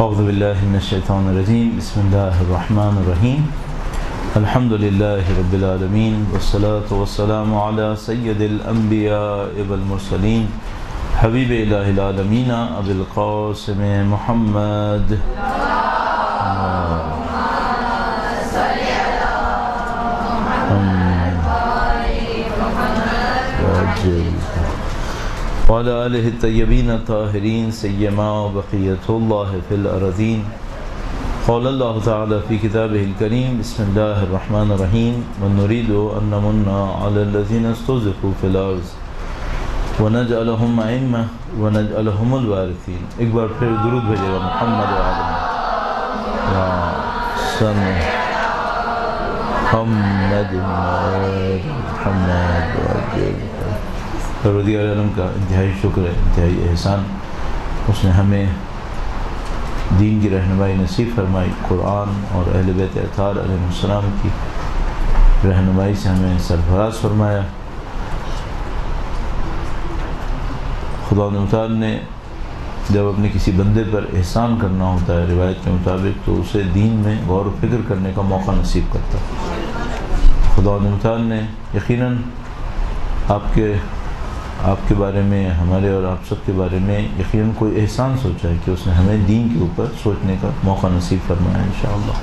اعوذ باللہ من الشیطان الرجیم بسم اللہ الرحمن الرحیم الحمد للہ رب العالمین والصلاة والسلام علی سید الانبیاء والمرسلین حبیب الہ العالمین ابی القاسم محمد وعلى آلہ الطیبین الطاہرین سیما بقیۃ اللہ فی الارضین قال اللہ تعالی فی کتابہ الکریم بسم اللہ الرحمن الرحیم ونريد ان نمن علی الذین استضعفوا فی الارض ونجعلهم ائمہ ونجعلهم الوارثین. ایک بار پھر درود بھیجے گا محمد رضی اللہ عنہ کا انتہائی شکر ہے، انتہائی احسان. اس نے ہمیں دین کی رہنمائی نصیب فرمائی، قرآن اور اہل بیت اطہار علیہ السلام کی رہنمائی سے ہمیں سرفراز فرمایا. خدا متعال نے جب اپنے کسی بندے پر احسان کرنا ہوتا ہے روایت کے مطابق تو اسے دین میں غور و فکر کرنے کا موقع نصیب کرتا ہے. خدا متعال نے یقیناً آپ کے بارے میں، ہمارے اور آپ سب کے بارے میں یقیناً کوئی احسان سوچا ہے کہ اس نے ہمیں دین کے اوپر سوچنے کا موقع نصیب فرمایا ہے انشاءاللہ.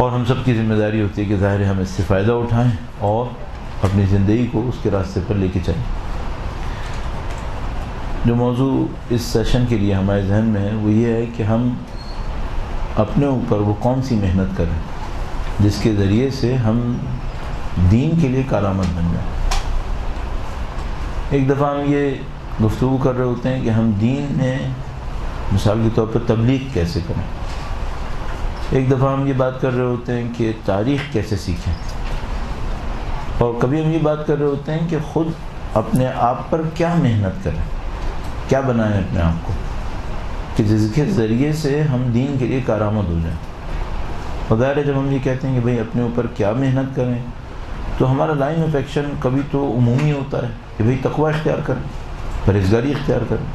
اور ہم سب کی ذمہ داری ہوتی ہے کہ ظاہر ہم اس سے فائدہ اٹھائیں اور اپنی زندگی کو اس کے راستے پر لے کے چلیں. جو موضوع اس سیشن کے لیے ہمارے ذہن میں ہے وہ یہ ہے کہ ہم اپنے اوپر وہ کون سی محنت کریں جس کے ذریعے سے ہم دین کے لیے کارآمد بن جائیں. ایک دفعہ ہم یہ گفتگو کر رہے ہوتے ہیں کہ ہم دین میں مثال کے طور پر تبلیغ کیسے کریں. ایک دفعہ ہم یہ بات کر رہے ہوتے ہیں کہ تاریخ کیسے سیکھیں. اور کبھی ہم یہ بات کر رہے ہوتے ہیں کہ خود اپنے آپ پر کیا محنت کریں، کیا بنائیں اپنے آپ کو کہ جس کے ذریعے سے ہم دین کے لیے کارآمد ہو جائیں. وغیرہ جب ہم یہ کہتے ہیں کہ بھئی اپنے اوپر کیا محنت کریں تو ہمارا لائن آف ایکشن کبھی تو عمومی ہوتا ہے کہ بھئی تقوی اختیار کریں، پرہیزگاری اختیار کریں.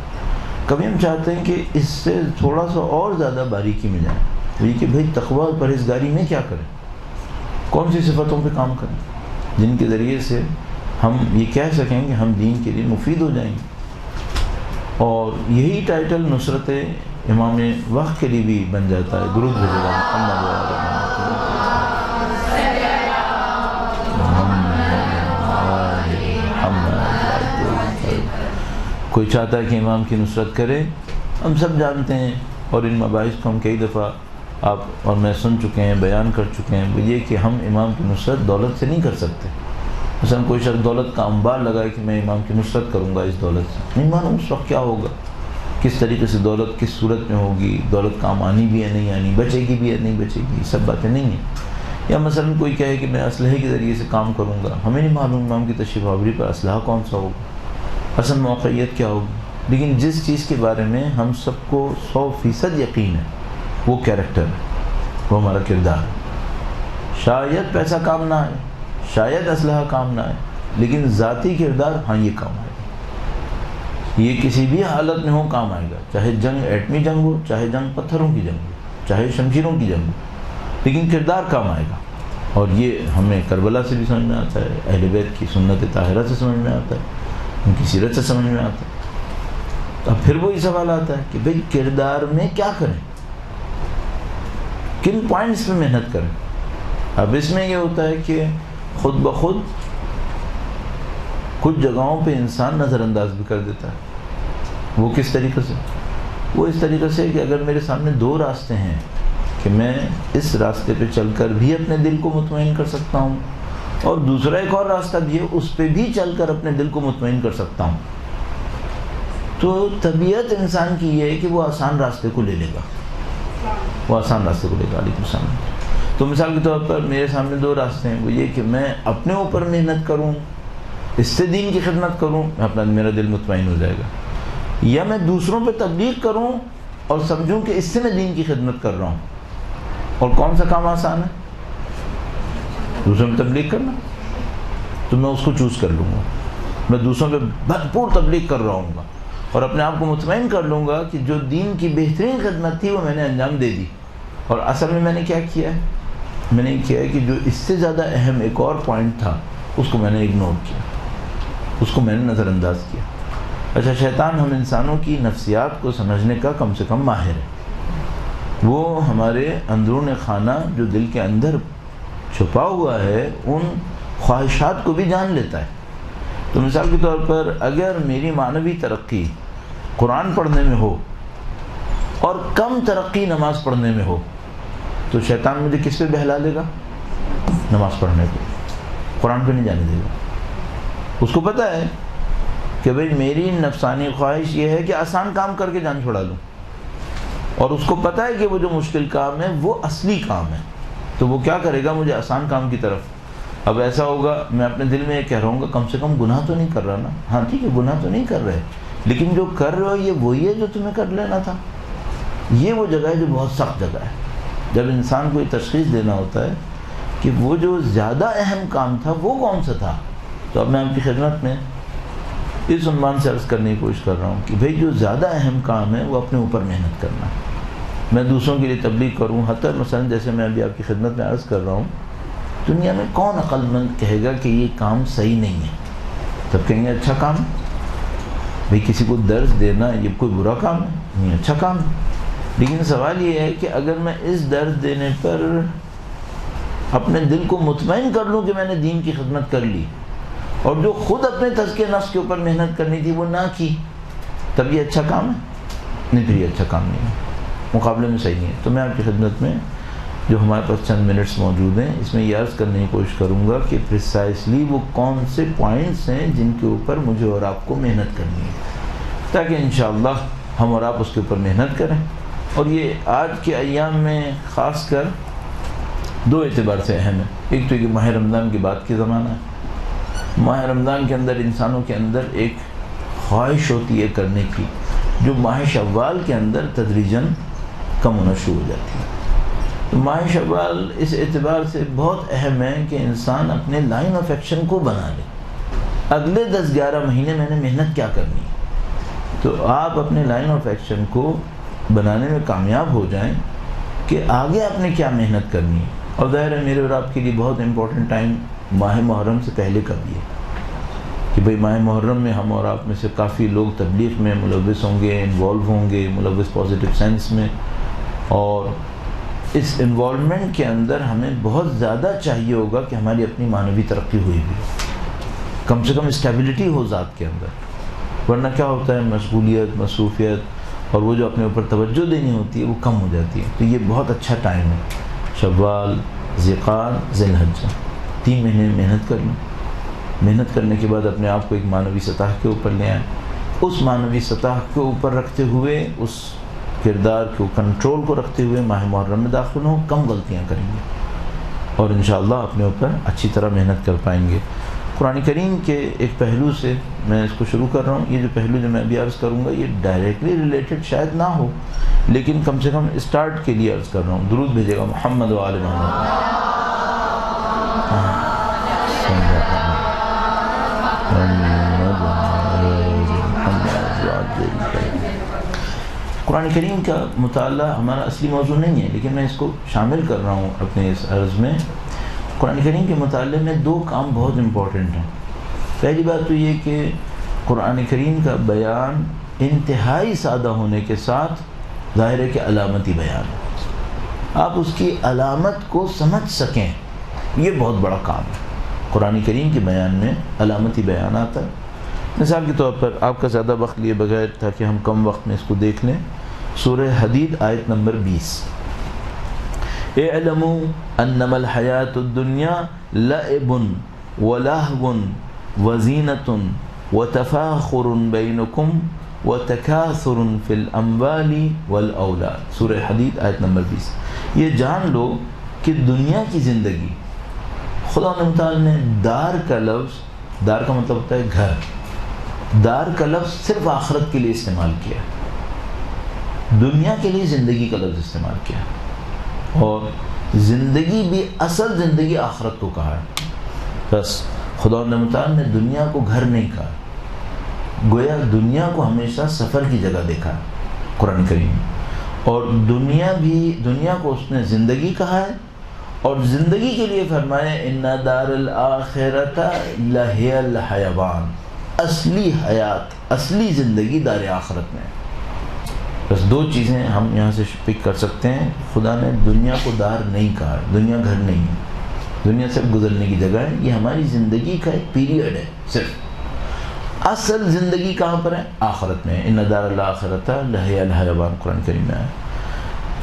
کبھی ہم چاہتے ہیں کہ اس سے تھوڑا سا اور زیادہ باریکی میں جائیں، وہی کہ بھئی تقوی اور پرہیزگاری میں کیا کریں، کون سی صفتوں پہ کام کریں جن کے ذریعے سے ہم یہ کہہ سکیں کہ ہم دین کے لیے مفید ہو جائیں گے. اور یہی ٹائٹل نصرت امام وقت کے لیے بھی بن جاتا ہے. درود بھیجے گا محمد. کوئی چاہتا ہے کہ امام کی نصرت کرے، ہم سب جانتے ہیں اور ان مباحث کو ہم کئی دفعہ آپ اور میں سن چکے ہیں، بیان کر چکے ہیں. وہ یہ کہ ہم امام کی نصرت دولت سے نہیں کر سکتے. مثلا کوئی شخص دولت کا انبار لگائے کہ میں امام کی نصرت کروں گا اس دولت سے، نہیں معلوم اس وقت کیا ہوگا، کس طریقے سے دولت کس صورت میں ہوگی، دولت کام آنی بھی ہے نہیں آنی، بچے گی بھی ہے نہیں بچے گی، سب باتیں نہیں ہیں. یا مثلا کوئی کہے کہ میں اسلحے کے ذریعے سے کام کروں گا، ہمیں نہیں معلوم امام کی تشریف آوری پر اسلحہ کون سا ہوگا، اصل موقعیت کیا ہوگی. لیکن جس چیز کے بارے میں ہم سب کو 100% یقین ہے وہ کیریکٹر ہے، وہ ہمارا کردار ہے. شاید پیسہ کام نہ آئے، شاید اسلحہ کام نہ آئے، لیکن ذاتی کردار ہاں یہ کام آئے گا. یہ کسی بھی حالت میں ہو کام آئے گا، چاہے جنگ ایٹمی جنگ ہو، چاہے جنگ پتھروں کی جنگ ہو، چاہے شمشیروں کی جنگ ہو، لیکن کردار کام آئے گا. اور یہ ہمیں کربلا سے بھی سمجھ میں آتا ہے، اہل بیت کی سنت طاہرہ سے سمجھ میں آتا ہے، ان کی سیرت سے سمجھ میں آتا ہے. اب پھر وہی سوال آتا ہے کہ بھئی کردار میں کیا کریں، کن پوائنٹس پہ محنت کریں. اب اس میں یہ ہوتا ہے کہ خود بخود کچھ جگہوں پہ انسان نظر انداز بھی کر دیتا ہے. وہ کس طریقے سے؟ وہ اس طریقے سے کہ اگر میرے سامنے دو راستے ہیں کہ میں اس راستے پہ چل کر بھی اپنے دل کو مطمئن کر سکتا ہوں اور دوسرا ایک اور راستہ بھی ہے اس پہ بھی چل کر اپنے دل کو مطمئن کر سکتا ہوں، تو طبیعت انسان کی یہ ہے کہ وہ آسان راستے کو لے لے گا، وہ آسان راستے کو لے گا. علیکم السلام. تو مثال کے طور پر میرے سامنے دو راستے ہیں، وہ یہ کہ میں اپنے اوپر محنت کروں، اس سے دین کی خدمت کروں، میرا دل مطمئن ہو جائے گا، یا میں دوسروں پہ تبلیغ کروں اور سمجھوں کہ اس سے میں دین کی خدمت کر رہا ہوں. اور کون سا کام آسان ہے؟ دوسروں پہ تبلیغ کرنا. تو میں اس کو چوز کر لوں گا، میں دوسروں پہ بھرپور تبلیغ کر رہا ہوں گا اور اپنے آپ کو مطمئن کر لوں گا کہ جو دین کی بہترین خدمت تھی وہ میں نے انجام دے دی. اور اصل میں نے کیا کیا ہے؟ میں نے کیا ہے کہ جو اس سے زیادہ اہم ایک اور پوائنٹ تھا اس کو میں نے اگنور کیا، اس کو میں نے نظر انداز کیا. اچھا، شیطان ہم انسانوں کی نفسیات کو سمجھنے کا کم سے کم ماہر ہے. وہ ہمارے اندرون خانہ جو دل کے اندر چھپا ہوا ہے ان خواہشات کو بھی جان لیتا ہے. تو مثال کے طور پر اگر میری معنوی ترقی قرآن پڑھنے میں ہو اور کم ترقی نماز پڑھنے میں ہو تو شیطان مجھے کس پہ بہلا لے گا؟ نماز پڑھنے پہ، قرآن پہ نہیں جانے دے گا. اس کو پتہ ہے کہ بھئی میری نفسانی خواہش یہ ہے کہ آسان کام کر کے جان چھڑا لوں، اور اس کو پتہ ہے کہ وہ جو مشکل کام ہے وہ اصلی کام ہے. تو وہ کیا کرے گا؟ مجھے آسان کام کی طرف. اب ایسا ہوگا، میں اپنے دل میں یہ کہہ رہا ہوں گا کم سے کم گناہ تو نہیں کر رہا نا. ہاں ٹھیک ہے، گناہ تو نہیں کر رہے، لیکن جو کر رہے ہو یہ وہی ہے جو تمہیں کر لینا تھا. یہ وہ جگہ ہے جو بہت سخت جگہ ہے. جب انسان کو یہ تشخیص دینا ہوتا ہے کہ وہ جو زیادہ اہم کام تھا وہ کون سا تھا. تو اب میں آپ کی خدمت میں اس عنوان سے عرض کرنے کی کوشش کر رہا ہوں کہ بھئی جو زیادہ اہم کام ہے وہ اپنے اوپر محنت کرنا ہے. میں دوسروں کے لیے تبلیغ کروں، حتی مثلا جیسے میں ابھی آپ کی خدمت میں عرض کر رہا ہوں، دنیا میں کون عقل مند کہے گا کہ یہ کام صحیح نہیں ہے؟ تب کہیں گے اچھا کام ہے. بھئی کسی کو درس دینا یہ کوئی برا کام ہے؟ نہیں، اچھا کام ہے. لیکن سوال یہ ہے کہ اگر میں اس درس دینے پر اپنے دل کو مطمئن کر لوں کہ میں نے دین کی خدمت کر لی، اور جو خود اپنے تزکیہ نفس کے اوپر محنت کرنی تھی وہ نہ کی، تب یہ اچھا کام ہے؟ نہیں، پھر یہ اچھا کام نہیں ہے، مقابلے میں صحیح نہیں ہے. تو میں آپ کی خدمت میں جو ہمارے پاس چند منٹس موجود ہیں اس میں یہ عرض کرنے کی کوشش کروں گا کہ پریسائسلی وہ کون سے پوائنٹس ہیں جن کے اوپر مجھے اور آپ کو محنت کرنی ہے، تاکہ انشاءاللہ ہم اور آپ اس کے اوپر محنت کریں. اور یہ آج کے ایام میں خاص کر دو اعتبار سے اہم ہے. ایک تو کہ ماہ رمضان کی بات کی زمانہ ہے. ماہ رمضان کے اندر انسانوں کے اندر ایک خواہش ہوتی ہے کرنے کی جو ماہ شوال کے اندر تدریجاً کم ہونا شروع ہو جاتی ہے. تو ماہ شوال اس اعتبار سے بہت اہم ہے کہ انسان اپنے لائن آف ایکشن کو بنا لے. اگلے 10-11 مہینے میں نے محنت کیا کرنی ہے، تو آپ اپنے لائن آف ایکشن کو بنانے میں کامیاب ہو جائیں کہ آگے آپ نے کیا محنت کرنی ہے. اور ظاہر ہے میرے اور آپ کے لیے بہت امپورٹنٹ ٹائم ماہ محرم سے پہلے کا بھی ہے کہ بھئی ماہ محرم میں ہم اور آپ میں سے کافی لوگ تبلیغ میں ملوث ہوں گے، انوالو ہوں گے، ملوث پازیٹیو سینس میں. اور اس انوالومنٹ کے اندر ہمیں بہت زیادہ چاہیے ہوگا کہ ہماری اپنی معنوی ترقی ہوئی بھی ہو، کم سے کم اسٹیبلٹی ہو ذات کے اندر. ورنہ کیا ہوتا ہے، مشغولیت، مصروفیت اور وہ جو اپنے اوپر توجہ دینی ہوتی ہے وہ کم ہو جاتی ہے. تو یہ بہت اچھا ٹائم ہے، شوال، ذیقعدہ، ذی الحجہ، 3 مہینے محنت کر لیں. محنت کرنے کے بعد اپنے آپ کو ایک معنوی سطح کے اوپر لے آئیں. اس معنوی سطح کے اوپر رکھتے ہوئے، اس کردار کو کنٹرول کو رکھتے ہوئے ماہ محرم میں داخل ہوں، کم غلطیاں کریں گے اور انشاءاللہ اپنے اوپر اچھی طرح محنت کر پائیں گے. قرآن کریم کے ایک پہلو سے میں اس کو شروع کر رہا ہوں. یہ جو پہلو جو میں ابھی عرض کروں گا یہ ڈائریکٹلی ریلیٹڈ شاید نہ ہو، لیکن کم سے کم اسٹارٹ کے لیے عرض کر رہا ہوں. درود بھیجے گا محمد و آل محمد. قرآن کریم کا مطالعہ ہمارا اصلی موضوع نہیں ہے، لیکن میں اس کو شامل کر رہا ہوں اپنے اس عرض میں. قرآن کریم کے مطالعے میں 2 کام بہت امپورٹنٹ ہیں. پہلی بات تو یہ کہ قرآن کریم کا بیان انتہائی سادہ ہونے کے ساتھ ظاہر ہے کہ علامتی بیان ہے. آپ اس کی علامت کو سمجھ سکیں، یہ بہت بڑا کام ہے. قرآن کریم کے بیان میں علامتی بیان آتا ہے. مثال کے طور پر آپ کا زیادہ وقت لیے بغیر تاکہ ہم کم وقت میں اس کو دیکھ لیں، سورہ حدید آیت نمبر 20، اعلموا انما الحیات الدنیا لعب ولہو وزینۃ وتفاخر بینکم وتکاثر فی الاموال والاولاد. سورہ حدید آیت نمبر 20. یہ جان لو کہ دنیا کی زندگی، خدا تعالیٰ نے دار کا لفظ، دار کا مطلب ہوتا ہے گھر، دار کا لفظ صرف آخرت کے لیے استعمال کیا، دنیا کے لیے زندگی کا لفظ استعمال کیا، اور زندگی بھی اصل زندگی آخرت کو کہا ہے. بس خدا تعالیٰ نے دنیا کو گھر نہیں کہا. گویا دنیا کو ہمیشہ سفر کی جگہ دیکھا ہے قرآن کریم میں، اور دنیا کو اس نے زندگی کہا ہے، اور زندگی کے لیے فرمایا ان دار الآخرۃ لہی الحیوان، اصلی حیات، اصلی زندگی دار آخرت میں۔ بس دو چیزیں ہم یہاں سے پک کر سکتے ہیں، خدا نے دنیا کو دار نہیں کہا ہے، دنیا گھر نہیں ہے، دنیا صرف گزرنے کی جگہ ہے، یہ ہماری زندگی کا ایک پیریڈ ہے صرف۔ اصل زندگی کہاں پر ہے؟ آخرت میں۔ ان دار الآخرۃ لہی الحیوان قرآن کریم میں ہے۔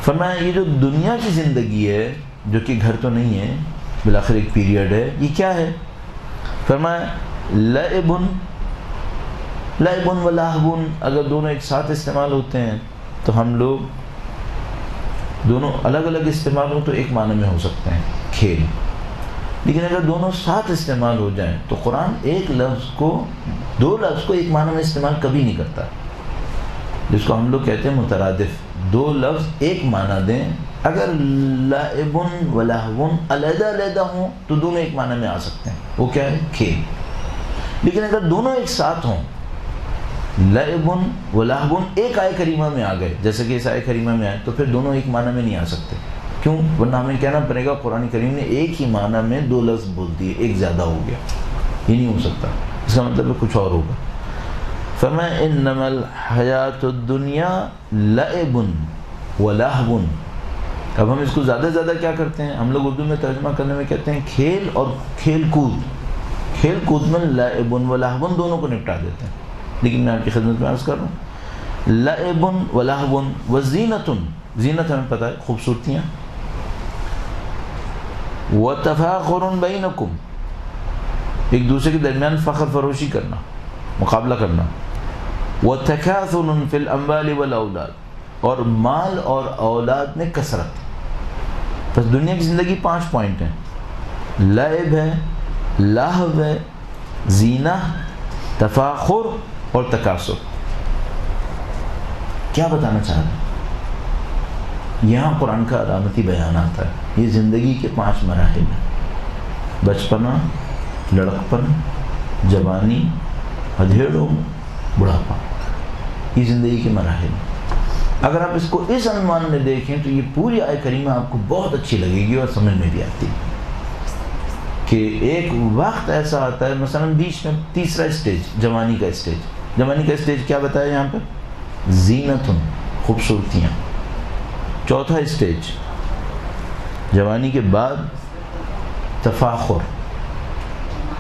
فرمایا یہ جو دنیا کی زندگی ہے جو کہ گھر تو نہیں ہے، بالآخر ایک پیریڈ ہے، یہ کیا ہے؟ فرمایا لعب و لہو، اگر دونوں ایک ساتھ استعمال ہوتے ہیں تو ہم لوگ دونوں الگ الگ استعمال ہوں تو ایک معنی میں ہو سکتے ہیں کھیل، لیکن اگر دونوں ساتھ استعمال ہو جائیں تو قرآن ایک لفظ کو، دو لفظ کو ایک معنی میں استعمال کبھی نہیں کرتا، جس کو ہم لوگ کہتے ہیں مترادف، دو لفظ ایک معنی دیں، اگر لعب و لہو علیحدہ علیحدہ ہوں تو دونوں ایک معنی میں آ سکتے ہیں، وہ کیا ہے؟ کھیل۔ لیکن اگر دونوں ایک ساتھ ہوں، لعب و لہو ایک آیہ کریمہ میں آ گئے، جیسے کہ اس آیہ کریمہ میں آئے، تو پھر دونوں ایک معنی میں نہیں آ سکتے، کیوں؟ ورنہ ہمیں کہنا پڑے گا قرآن کریم نے ایک ہی معنی میں دو لفظ بول دیے، ایک زیادہ ہو گیا، یہ نہیں ہو سکتا، اس کا مطلب کچھ اور ہوگا۔ فرمایا انما الحیات الدنیا لعب و لہو۔ اب ہم اس کو زیادہ زیادہ کیا کرتے ہیں، ہم لوگ اردو میں ترجمہ کرنے میں کہتے ہیں کھیل اور کھیل کود، کھیل کود میں لعب و لہو دونوں کو نپٹا دیتے ہیں، لیکن میں آپ کی خدمت میں عرض کر رہا ہوں لعب و لہو و زینت، زینت ہمیں پتہ ہے خوبصورتیاں، و تفاخر بینکم، ایک دوسرے کے درمیان فخر فروشی کرنا، مقابلہ کرنا، و تکاثر فی الاموال والاولاد، اور مال اور اولاد میں کثرت۔ بس دنیا کی زندگی 5 پوائنٹ ہیں، لعب ہے، لہو ہے، زینہ، تفاخر اور تکاثر۔ کیا بتانا چاہ رہے ہیں؟ یہاں قرآن کا علامتی بیان آتا ہے، یہ زندگی کے 5 مراحل ہیں، بچپنا، لڑکپن، جوانی، ادھیڑ عمر، بڑھاپا، یہ زندگی کے مراحل ہیں۔ اگر آپ اس کو اس عنوان میں دیکھیں تو یہ پوری آیہ کریمہ آپ کو بہت اچھی لگے گی اور سمجھ میں بھی آتی ہے کہ ایک وقت ایسا آتا ہے، مثلا بیچ میں تیسرا اسٹیج جوانی کا اسٹیج، جوانی کا اسٹیج کیا بتایا یہاں پہ؟ زینت، خوبصورتیاں۔ چوتھا اسٹیج جوانی کے بعد تفاخر،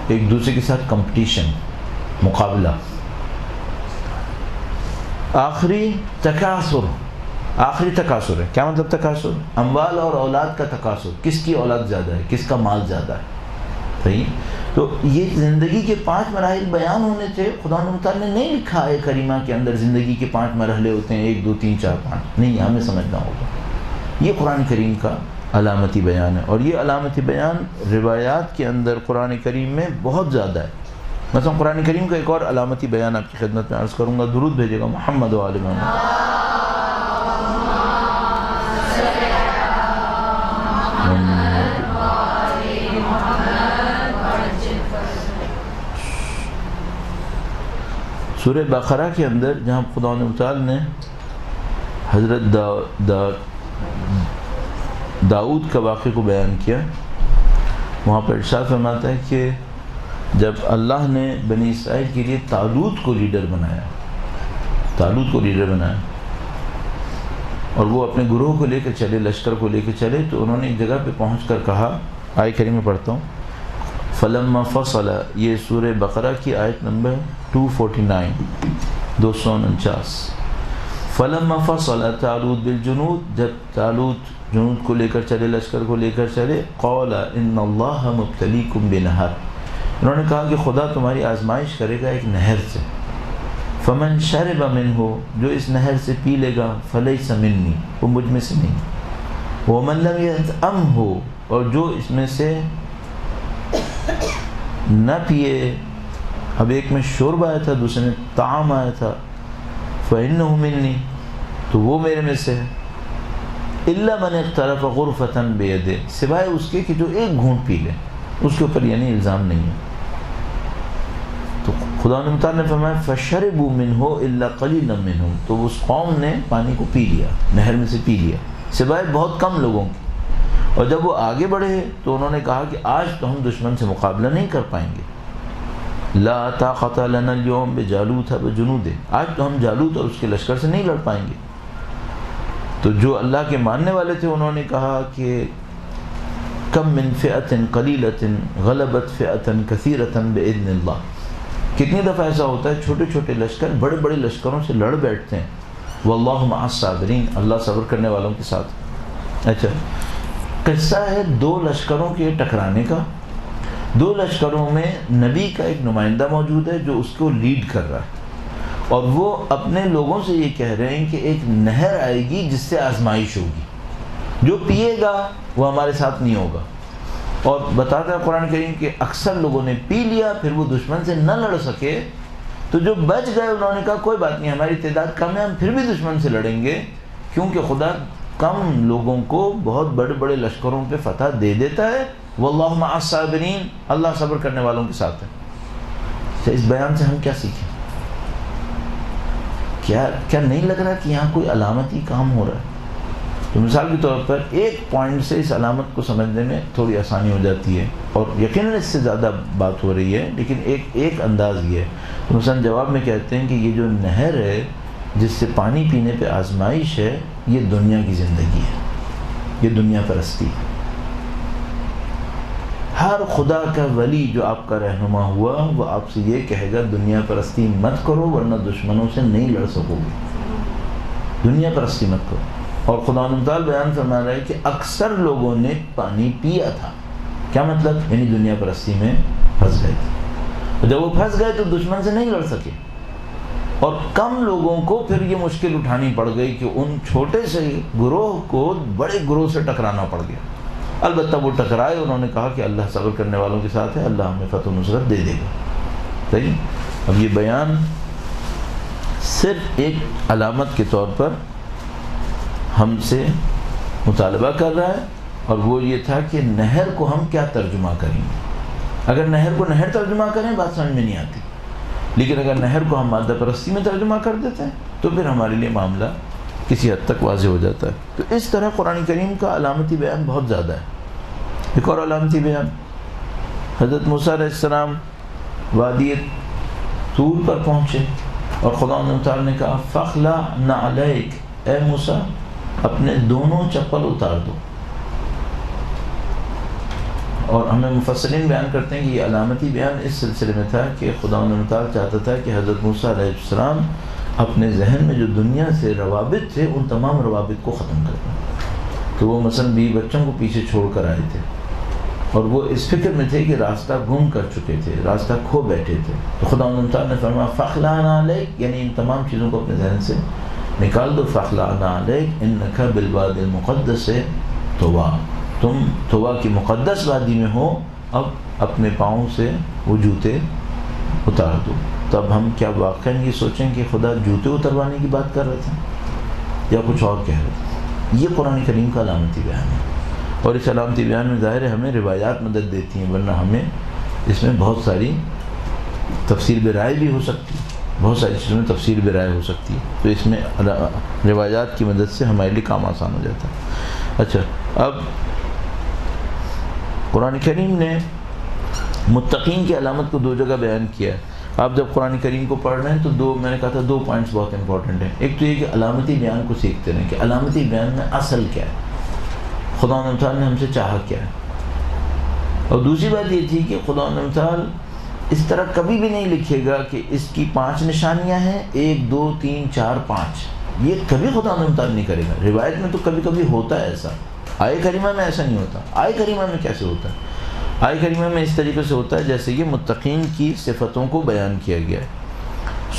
ایک دوسرے کے ساتھ کمپٹیشن، مقابلہ۔ آخری تکاثر، آخری تکاثر ہے، کیا مطلب تکاثر؟ اموال اور اولاد کا تکاثر، کس کی اولاد زیادہ ہے، کس کا مال زیادہ ہے، صحیح؟ تو یہ زندگی کے 5 مراحل بیان ہونے تھے، خدا تعالیٰ نے نہیں لکھا ہے کریمہ کے اندر زندگی کے 5 مرحلے ہوتے ہیں، 1 2 3 4 5، نہیں، ہمیں سمجھنا ہوگا۔ یہ قرآن کریم کا علامتی بیان ہے، اور یہ علامتی بیان روایات کے اندر قرآن کریم میں بہت زیادہ ہے۔ مثلا قرآن کریم کا ایک اور علامتی بیان آپ کی خدمت میں عرض کروں گا، درود بھیجے گا محمد و آل محمد۔ سورہ بقرہ کے اندر جہاں خدا تعالی نے حضرت داؤد کا واقعے کو بیان کیا، وہاں پر ارشاد فرماتا ہے کہ جب اللہ نے بنی اسرائیل کے لیے طالوت کو لیڈر بنایا، طالوت کو لیڈر بنایا، اور وہ اپنے گروہ کو لے کے چلے، لشکر کو لے کے چلے، تو انہوں نے ایک جگہ پہ پہنچ کر کہا، آیہ کریمہ میں پڑھتا ہوں، فلما فصل، یہ سورہ بقرہ کی آیت نمبر 249، 249۔ فلما فصل طالوت بالجنود، جب طالوت جنود کو لے کر چلے، لشکر کو لے کر چلے، قال ان اللہ مبتلیکم بنہر، انہوں نے کہا کہ خدا تمہاری آزمائش کرے گا ایک نہر سے، فمن شرب منہ، جو اس نہر سے پی لے گا، فلیس منی، وہ مجھ میں سے نہیں، ومن لم یطعمہ، اور جو اس میں سے نہ پیے، اب ایک میں شرب آیا تھا، دوسرے میں طعام آیا تھا، فإنہ منی، تو وہ میرے میں سے ہے، الا من اقترف غرفۃ بیدہ، سوائے اس کے کہ جو ایک گھونٹ پی لے، اس کے اوپر یعنی الزام نہیں ہے۔ تو خدا متعال نے فرمایا فشربوا منہ الا قلیلا منہم، تو اس قوم نے پانی کو پی لیا، نہر میں سے پی لیا، سوائے بہت کم لوگوں کی۔ اور جب وہ آگے بڑھے تو انہوں نے کہا کہ آج تو ہم دشمن سے مقابلہ نہیں کر پائیں گے، لا طاقت لنا اليوم بجالوت وجنودہ، آج تو ہم جالوت اور اس کے لشکر سے نہیں لڑ پائیں گے۔ تو جو اللہ کے ماننے والے تھے انہوں نے کہا کہ کم من فئۃ قلیلۃ غلبت فئۃ کثیرۃ باذن اللہ، کتنی دفعہ ایسا ہوتا ہے چھوٹے چھوٹے لشکر بڑے بڑے لشکروں سے لڑ بیٹھتے ہیں، واللہ مع الصابرین، اللہ صبر کرنے والوں کے ساتھ۔ اچھا، قصہ ہے دو لشکروں کے ٹکرانے کا۔ دو لشکروں میں نبی کا ایک نمائندہ موجود ہے جو اس کو لیڈ کر رہا ہے، اور وہ اپنے لوگوں سے یہ کہہ رہے ہیں کہ ایک نہر آئے گی جس سے آزمائش ہوگی، جو پیے گا وہ ہمارے ساتھ نہیں ہوگا۔ اور بتاتا ہے قرآن کریم کہ اکثر لوگوں نے پی لیا، پھر وہ دشمن سے نہ لڑ سکے، تو جو بچ گئے انہوں نے کہا کوئی بات نہیں، ہماری تعداد کم ہے، ہم پھر بھی دشمن سے لڑیں گے، کیونکہ خدا کم لوگوں کو بہت بڑے بڑے لشکروں پہ فتح دے دیتا ہے، واللہ مع الصابرین، اللہ صبر کرنے والوں کے ساتھ ہے۔ تو اس بیان سے ہم کیا سیکھیں؟ کیا نہیں لگ رہا کہ یہاں کوئی علامتی کام ہو رہا ہے؟ تو مثال کے طور پر ایک پوائنٹ سے اس علامت کو سمجھنے میں تھوڑی آسانی ہو جاتی ہے، اور یقیناً اس سے زیادہ بات ہو رہی ہے، لیکن ایک انداز یہ ہے۔ تو مثلا جواب میں کہتے ہیں کہ یہ جو نہر ہے جس سے پانی پینے پہ آزمائش ہے، یہ دنیا کی زندگی ہے، یہ دنیا پرستی ہے۔ ہر خدا کا ولی جو آپ کا رہنما ہوا وہ آپ سے یہ کہے گا دنیا پرستی مت کرو ورنہ دشمنوں سے نہیں لڑ سکو گے، دنیا پرستی مت کرو۔ اور خدا متعال بیان فرما رہا ہے کہ اکثر لوگوں نے پانی پیا تھا، کیا مطلب؟ یعنی دنیا پرستی میں پھنس گئے تھے، جب وہ پھنس گئے تو دشمن سے نہیں لڑ سکے، اور کم لوگوں کو پھر یہ مشکل اٹھانی پڑ گئی کہ ان چھوٹے سے گروہ کو بڑے گروہ سے ٹکرانا پڑ گیا۔ البتہ وہ ٹکرائے، انہوں نے کہا کہ اللہ صبر کرنے والوں کے ساتھ ہے، اللہ ہمیں فتح و نصرت دے دے گا۔ صحیح؟ اب یہ بیان صرف ایک علامت کے طور پر ہم سے مطالبہ کر رہا ہے، اور وہ یہ تھا کہ نہر کو ہم کیا ترجمہ کریں گے۔ اگر نہر کو نہر ترجمہ کریں بات سمجھ میں نہیں آتی، لیکن اگر نہر کو ہم مادہ پرستی میں ترجمہ کر دیتے ہیں تو پھر ہمارے لیے معاملہ کسی حد تک واضح ہو جاتا ہے۔ تو اس طرح قرآن کریم کا علامتی بیان بہت زیادہ ہے۔ ایک اور علامتی بیان، حضرت موسیٰ علیہ السلام وادی طور پر پہنچے اور خدا تعالیٰ نے کہا فخلع نعلیک، اے موسیٰ اپنے دونوں چپل اتار دو۔ اور ہمیں مفسرین بیان کرتے ہیں کہ یہ علامتی بیان اس سلسلے میں تھا کہ خدا تعالیٰ چاہتا تھا کہ حضرت موسیٰ علیہ السلام اپنے ذہن میں جو دنیا سے روابط تھے ان تمام روابط کو ختم کر دیں۔ تو وہ مثلا بیوی بچوں کو پیچھے چھوڑ کر آئے تھے، اور وہ اس فکر میں تھے کہ راستہ گم کر چکے تھے، راستہ کھو بیٹھے تھے۔ تو خدا تعالیٰ نے فرمایا فخلع نعلیک، یعنی ان تمام چیزوں کو اپنے ذہن سے نکال دو۔ فخلع نعلیک انک بالوادی المقدس طویٰ، تم طویٰ کی مقدس وادی میں ہو، اب اپنے پاؤں سے وہ جوتے اتار دو۔ تو اب ہم کیا واقعاً یہ سوچیں کہ خدا جوتے اتروانے کی بات کر رہے تھے یا کچھ اور کہہ رہے تھے؟ یہ قرآن کریم کا علامتی بیان ہے، اور اس علامتی بیان میں ظاہر ہے ہمیں روایات مدد دیتی ہیں، ورنہ ہمیں اس میں بہت ساری تفسیر برائے بھی ہو سکتی ہے، بہت ساری چیزوں میں تفسیر برائے ہو سکتی ہے، تو اس میں روایات کی مدد سے ہمارے لیے کام آسان ہو جاتا ہے۔ اچھا، اب قرآن کریم نے متقین کی علامت کو دو جگہ بیان کیا ہے۔ آپ جب قرآن کریم کو پڑھ رہے ہیں تو میں نے کہا تھا دو پوائنٹس بہت امپورٹنٹ ہیں۔ ایک تو یہ کہ علامتی بیان کو سیکھتے رہیں کہ علامتی بیان میں اصل کیا ہے، خدا تعالیٰ نے ہم سے چاہا کیا ہے، اور دوسری بات یہ تھی کہ خدا تعالیٰ اس طرح کبھی بھی نہیں لکھے گا کہ اس کی 5 نشانیاں ہیں، 1 2 3 4 5، یہ کبھی خدا تعالیٰ نہیں کرے گا۔ روایت میں تو کبھی کبھی ہوتا ہے ایسا، آئے کریمہ میں ایسا نہیں ہوتا۔ آئے کریمہ میں کیسے ہوتا ہے؟ آئے کریمہ میں اس طریقے سے ہوتا ہے جیسے یہ متقین کی صفتوں کو بیان کیا گیا ہے۔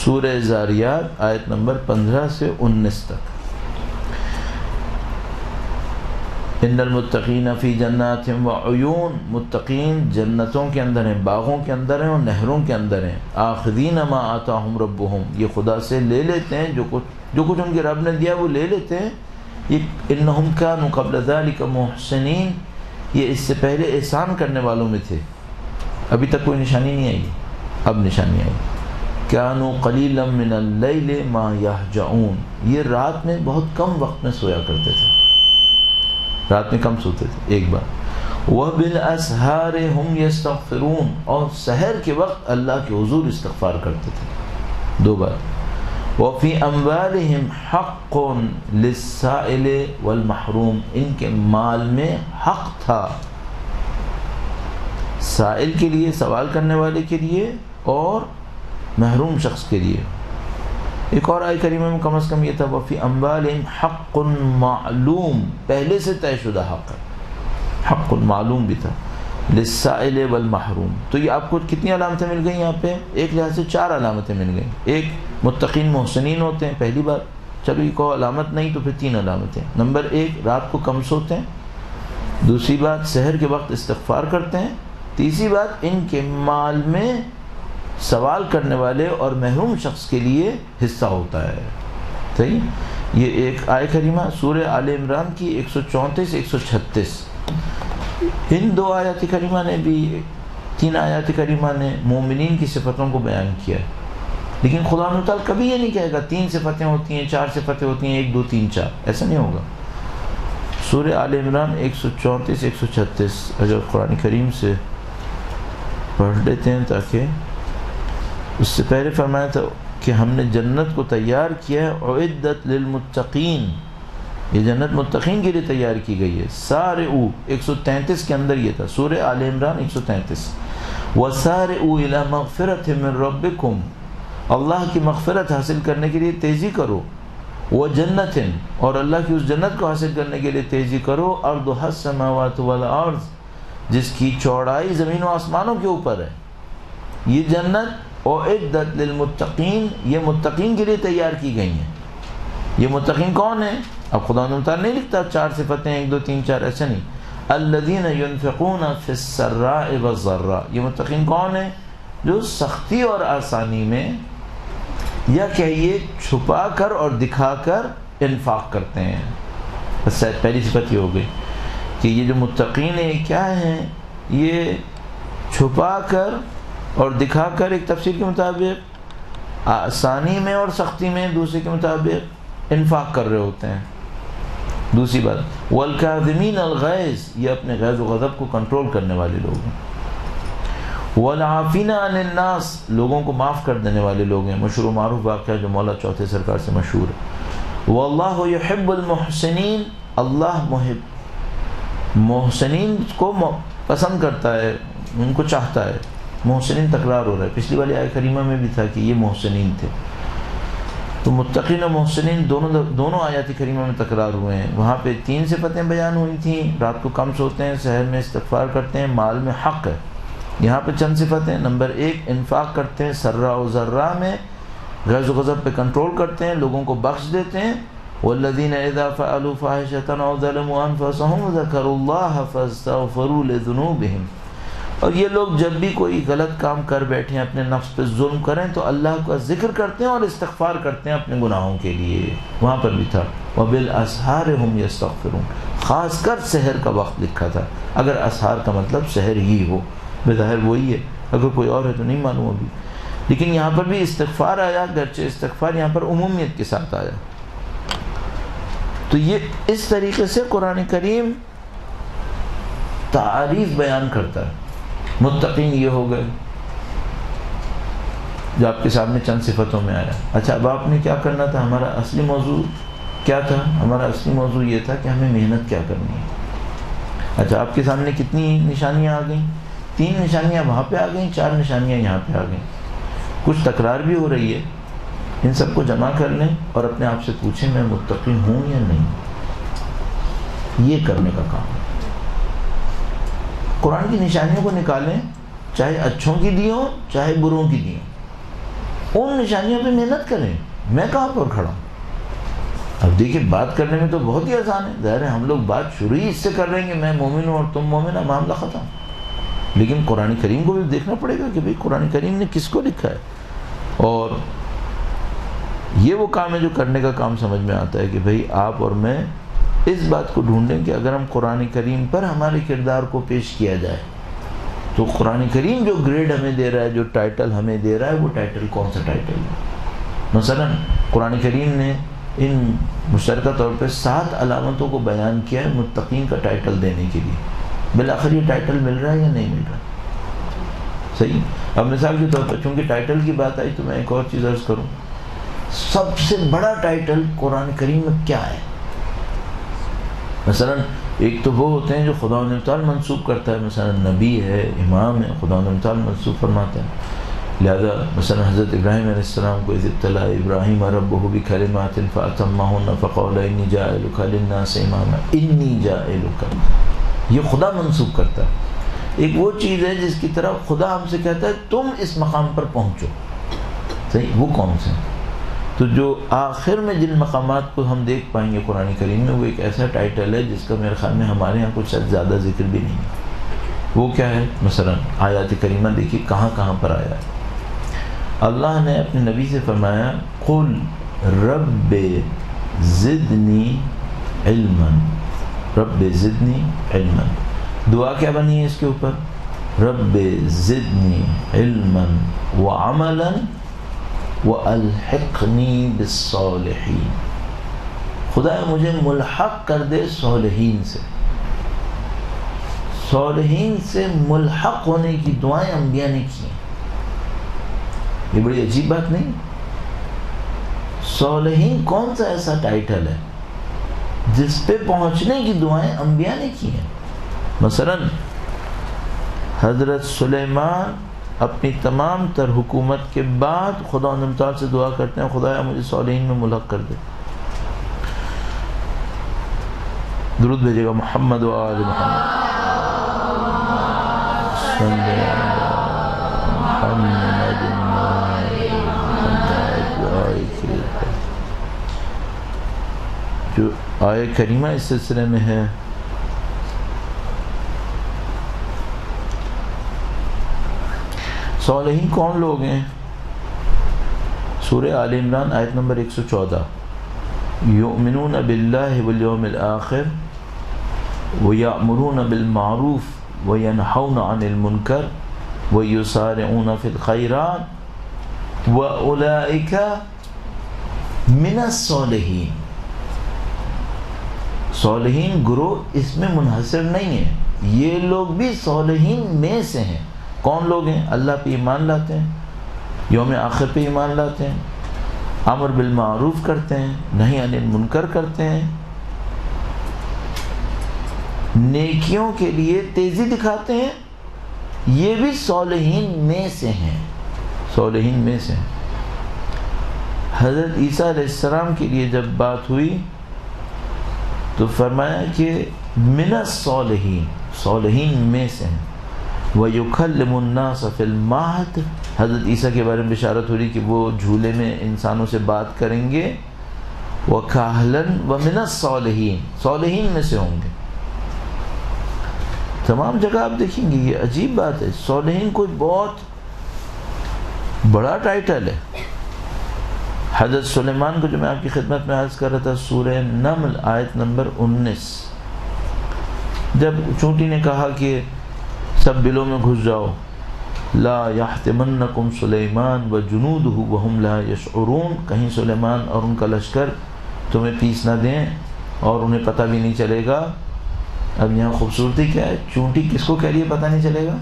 سورہ زاریات آیت نمبر 15 سے 19 تک، ان المتقین فی جنات وعیون، متقین جنتوں کے اندر ہیں، باغوں کے اندر ہیں اور نہروں کے اندر ہیں۔ آخذین ما آتاہم ربہم، یہ خدا سے لے لیتے ہیں جو کچھ ان کے رب نے دیا وہ لے لیتے ہیں۔ یہ انہم کانوا قبل ذلک محسنین، یہ اس سے پہلے احسان کرنے والوں میں تھے، ابھی تک کوئی نشانی نہیں آئی، اب نشانی آئی، کانوا قلیلا من اللیل ما یہجعون، یہ رات میں بہت کم وقت میں سویا کرتے تھے، رات میں کم سوتے تھے ایک بار، وبالاسحار هم یستغفرون، اور سحر کے وقت اللہ کے حضور استغفار کرتے تھے 2 بار، وفی اموالہم حق للسائل والمحروم، ان کے مال میں حق تھا سائل کے لیے، سوال کرنے والے کے لیے، اور محروم شخص کے لیے۔ ایک اور آیت کریمہ میں کم از کم یہ تھا وفی اموالہم حق معلوم، پہلے سے طے شدہ حق ہے، حق معلوم بھی تھا، للسائل والمحروم۔ تو یہ آپ کو کتنی علامتیں مل گئیں یہاں پہ؟ ایک لحاظ سے 4 علامتیں مل گئیں۔ ایک، متقین محسنین ہوتے ہیں، پہلی بات، چلو یہ کو علامت نہیں تو پھر 3 علامتیں۔ نمبر 1، رات کو کم سوتے ہیں، دوسری بات سحر کے وقت استغفار کرتے ہیں، تیسری بات ان کے مال میں سوال کرنے والے اور محروم شخص کے لیے حصہ ہوتا ہے۔ صحیح؟ یہ ایک آیت کریمہ سورہ آل عمران کی 134 136، ان 2 آیات کریمہ نے بھی، 3 آیات کریمہ نے مومنین کی صفتوں کو بیان کیا ہے، لیکن خدا تعالیٰ کبھی یہ نہیں کہے گا 3 صفتیں ہوتی ہیں، 4 صفتیں ہوتی ہیں، 1 2 3 4، ایسا نہیں ہوگا۔ سورہ آل عمران 134 136 اگر قرآن کریم سے پڑھ لیتے ہیں، تاکہ اس سے پہلے فرمایا تھا کہ ہم نے جنت کو تیار کیا ہے، اعدت للمتقین، یہ جنت متقین کے لیے تیار کی گئی ہے۔ سارعوا 133 کے اندر یہ تھا، سورہ آل عمران 133، وسارعوا الی مغفرۃ من ربکم، اللہ کی مغفرت حاصل کرنے کے لیے تیزی کرو، وجنت، اور اللہ کی اس جنت کو حاصل کرنے کے لیے تیزی کرو، ارضھا السماوات والارض، جس کی چوڑائی زمین و آسمانوں کے اوپر ہے۔ یہ جنت اعدت للمتقین، یہ متقین کے لیے تیار کی گئی ہیں۔ یہ متقین کون ہیں؟ اب خدا تعالیٰ نہیں لکھتا 4 صفتیں 1 2 3 4، ایسا نہیں، الذین ينفقون فی السراء والضراء، یہ متقین کون ہیں؟ جو سختی اور آسانی میں، یا کہیے چھپا کر اور دکھا کر انفاق کرتے ہیں۔ بس پہلی صفت یہ ہو گئی کہ یہ جو متقین ہیں کیا ہیں؟ یہ چھپا کر اور دکھا کر، ایک تفسیر کے مطابق آسانی میں اور سختی میں، دوسرے کے مطابق انفاق کر رہے ہوتے ہیں۔ دوسری بات، والکاظمین الغیظ، یہ اپنے غیظ و غضب کو کنٹرول کرنے والے لوگ ہیں۔ والعافین عن الناس، لوگوں کو معاف کر دینے والے لوگ ہیں، مشہور و معروف واقعہ جو مولا چوتھے سرکار سے مشہور ہے۔ واللہ یحب المحسنین، اللہ محسنین کو پسند کرتا ہے، ان کو چاہتا ہے۔ محسنین تکرار ہو رہا ہے، پچھلی والی آیت کریمہ میں بھی تھا کہ یہ محسنین تھے، تو متقین و محسنین دونوں آیات کریمہ میں تکرار ہوئے ہیں۔ وہاں پہ 3 صفتیں بیان ہوئی تھیں، رات کو کم سوتے ہیں، سحر میں استغفار کرتے ہیں، مال میں حق ہے۔ یہاں پہ چند صفتیں، نمبر 1 انفاق کرتے ہیں، سرا و ضرا میں غیظ و غضب پہ کنٹرول کرتے ہیں، لوگوں کو بخش دیتے ہیں۔ والذین اذا فعلوا فاحشۃ او ظلموا انفسهم ذکروا اللہ فاستغفروا لذنوبہم، اور یہ لوگ جب بھی کوئی غلط کام کر بیٹھیں، اپنے نفس پہ ظلم کریں، تو اللہ کا ذکر کرتے ہیں اور استغفار کرتے ہیں اپنے گناہوں کے لیے۔ وہاں پر بھی تھا وبالاسحار هم یستغفرون، خاص کر سحر کا وقت لکھا تھا، اگر اسحار کا مطلب سحر ہی ہو، بظاہر وہی ہے، اگر کوئی اور ہے تو نہیں معلوم ابھی، لیکن یہاں پر بھی استغفار آیا، گرچہ استغفار یہاں پر عمومیت کے ساتھ آیا۔ تو یہ اس طریقے سے قرآن کریم تعریف بیان کرتا ہے۔ متقین یہ ہو گئے جو آپ کے سامنے چند صفتوں میں آیا۔ اچھا، اب آپ نے کیا کرنا تھا؟ ہمارا اصلی موضوع کیا تھا؟ ہمارا اصلی موضوع یہ تھا کہ ہمیں محنت کیا کرنی ہے۔ اچھا، آپ کے سامنے کتنی نشانیاں آ گئیں؟ 3 نشانیاں وہاں پہ آ گئیں، 4 نشانیاں یہاں پہ آ گئیں، کچھ تکرار بھی ہو رہی ہے۔ ان سب کو جمع کر لیں اور اپنے آپ سے پوچھیں میں متقی ہوں یا نہیں، یہ کرنے کا کام ہے۔ قرآن کی نشانیوں کو نکالیں، چاہے اچھوں کی دی ہوں چاہے بروں کی دی ہوں، ان نشانیوں پہ محنت کریں۔ میں کہاں پر کھڑا ہوں؟ اب دیکھیں، بات کرنے میں تو بہت ہی آسان ہے، ظاہر ہے ہم لوگ بات شروع ہی اس سے کر رہے ہیں کہ میں مومن ہوں اور تم مومن، معاملہ ختم۔ لیکن قرآن کریم کو بھی دیکھنا پڑے گا کہ بھئی قرآن کریم نے کس کو لکھا ہے، اور یہ وہ کام ہے جو کرنے کا کام سمجھ میں آتا ہے کہ بھئی آپ اور میں اس بات کو ڈھونڈیں کہ اگر ہم قرآن کریم پر ہمارے کردار کو پیش کیا جائے تو قرآن کریم جو گریڈ ہمیں دے رہا ہے، جو ٹائٹل ہمیں دے رہا ہے، وہ ٹائٹل کون سا ٹائٹل ہے؟ مثلا قرآن کریم نے ان مشترکہ طور پہ 7 علامتوں کو بیان کیا ہے متقین کا ٹائٹل دینے کے لیے. بالآخر یہ ٹائٹل مل رہا ہے یا نہیں مل رہا؟ صحیح. اب مثال کے طور پر چونکہ ٹائٹل کی بات آئی تو میں ایک اور چیز عرض کروں. سب سے بڑا ٹائٹل قرآن کریم میں کیا ہے؟ مثلا ایک تو وہ ہوتے ہیں جو خدا و تعالی منسوب کرتا ہے، مثلا نبی ہے، امام ہے، خدا و تعالی منسوب فرماتا ہے. لہذا مثلا حضرت ابراہیم علیہ السلام کو اذ ابتلی ابراہیم ربہ بکلمات فاتمہن فقال انی جاعلک للناس اماما انی جاعلک، یہ خدا منسوب کرتا ہے. ایک وہ چیز ہے جس کی طرف خدا ہم سے کہتا ہے تم اس مقام پر پہنچو. صحیح. وہ کون سے؟ تو جو آخر میں جن مقامات کو ہم دیکھ پائیں گے قرآن کریم میں، وہ ایک ایسا ٹائٹل ہے جس کا میرے خیال میں ہمارے ہاں کچھ زیادہ ذکر بھی نہیں ہے. وہ کیا ہے؟ مثلا آیات کریمہ دیکھیے کہاں کہاں پر آیا ہے. اللہ نے اپنے نبی سے فرمایا قل رب زدنی علما، رب زدنی علما. دعا کیا بنی ہے اس کے اوپر؟ رب زدنی علما وعملا وَأَلْحِقْنِي بِالصَّالِحِينَ. خدا مجھے ملحق کر دے صالحین سے. صالحین سے ملحق ہونے کی دعائیں انبیاء نے کی ہیں. یہ بڑی عجیب بات نہیں؟ صالحین کون سا ایسا ٹائٹل ہے جس پہ پہنچنے کی دعائیں انبیاء نے کی ہیں؟ مثلا حضرت سلیمان اپنی تمام تر حکومت کے بعد خدا و تعالی سے دعا کرتے ہیں خدایا مجھے صالحین میں ملحق کر دے. درود بھیجے گا محمد و آل محمد. جو آیہ کریمہ اس سلسلے میں ہے صالحین کون لوگ ہیں؟ سورہ آل عمران آیت نمبر 114. یؤمنون باللہ والیوم الآخر ویأمرون بالمعروف وینہون عن المنکر ویسارعون فی الخیرات واولئک من الصالحین. صالحین گروہ اس میں منحصر نہیں ہے، یہ لوگ بھی صالحین میں سے ہیں. کون لوگ ہیں؟ اللہ پہ ایمان لاتے ہیں، یوم آخر پہ ایمان لاتے ہیں، امر بالمعروف کرتے ہیں، نہی عن المنکر کرتے ہیں، نیکیوں کے لیے تیزی دکھاتے ہیں. یہ بھی صالحین میں سے ہیں، صالحین میں سے ہیں. حضرت عیسیٰ علیہ السلام کے لیے جب بات ہوئی تو فرمایا کہ من الصالحین، صالحین میں سے ہیں. وَيُكَلِّمُ النَّاسَ فِي الْمَهْدِ، حضرت عیسیٰ کے بارے میں بشارت ہو رہی کہ وہ جھولے میں انسانوں سے بات کریں گے. وَكَهْلًا وَمِنَ الصَّالِحِينَ، صالحین میں سے ہوں گے. تمام جگہ آپ دیکھیں گے یہ عجیب بات ہے، صالحین کوئی بہت بڑا ٹائٹل ہے. حضرت سلیمان کو جو میں آپ کی خدمت میں عرض کر رہا تھا سورہ نمل آیت نمبر 19، جب چونٹی نے کہا کہ سب بلوں میں گھس جاؤ، لا یحتمنکم سلیمان وجنودہ وہم لا یشعرون، کہیں سلیمان اور ان کا لشکر تمہیں پیس نہ دیں اور انہیں پتہ بھی نہیں چلے گا. اب یہاں خوبصورتی کیا ہے؟ چونٹی کس کو کہہ رہی ہے پتہ نہیں چلے گا؟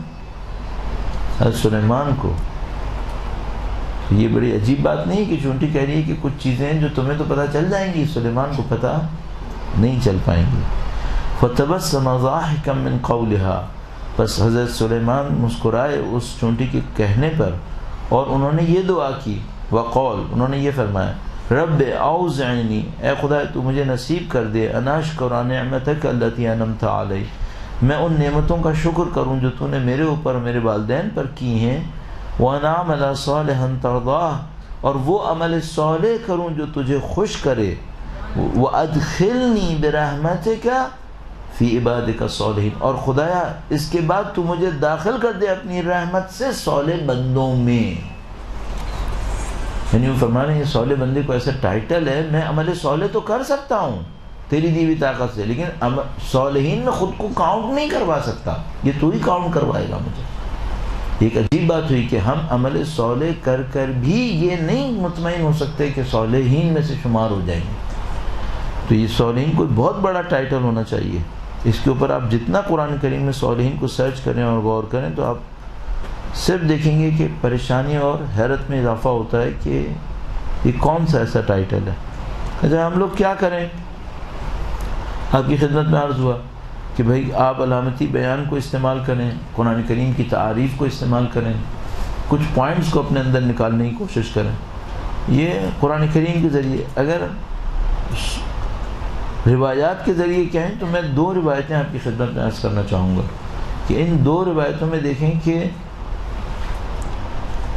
حضرت سلیمان کو. یہ بڑی عجیب بات نہیں کہ چونٹی کہہ رہی ہے کہ کچھ چیزیں جو تمہیں تو پتہ چل جائیں گی، سلیمان کو پتہ نہیں چل پائیں گی. فتبسم ضاحکا من قولها، بس حضرت سلیمان مسکرائے اس چونٹی کے کہنے پر اور انہوں نے یہ دعا کی. وقال، انہوں نے یہ فرمایا رب اوزعنی، اے خدا تو مجھے نصیب کر دے ان اشکر نعمتک التی انعمت علی، میں ان نعمتوں کا شکر کروں جو تو نے میرے اوپر میرے والدین پر کی ہیں. وان اعمل صالحا ترضاہ، اور وہ عمل صالح کروں جو تجھے خوش کرے. وادخلنی برحمتک فی عبادک الصالحین، اور خدایا اس کے بعد تو مجھے داخل کر دے اپنی رحمت سے صالح بندوں میں. یعنی وہ فرما رہے ہیں یہ صالح بندے کو ایسا ٹائٹل ہے، میں عمل صالح تو کر سکتا ہوں تیری دی ہوئی طاقت سے، لیکن صالحین میں خود کو کاؤنٹ نہیں کروا سکتا، یہ تو ہی کاؤنٹ کروائے گا مجھے. ایک عجیب بات ہوئی کہ ہم عمل صالح کر کر بھی یہ نہیں مطمئن ہو سکتے کہ صالحین میں سے شمار ہو جائیں گے. تو یہ صالحین کوئی بہت بڑا ٹائٹل ہونا چاہیے. اس کے اوپر آپ جتنا قرآن کریم میں صالحین کو سرچ کریں اور غور کریں تو آپ صرف دیکھیں گے کہ پریشانی اور حیرت میں اضافہ ہوتا ہے کہ یہ کون سا ایسا ٹائٹل ہے. اچھا ہم لوگ کیا کریں؟ آپ کی خدمت میں عرض ہوا کہ بھئی آپ علامتی بیان کو استعمال کریں، قرآن کریم کی تعاریف کو استعمال کریں، کچھ پوائنٹس کو اپنے اندر نکالنے کی کوشش کریں. یہ قرآن کریم کے ذریعے. اگر روایات کے ذریعے کہیں تو میں 2 روایتیں آپ کی خدمت میں عرض کرنا چاہوں گا کہ ان 2 روایتوں میں دیکھیں کہ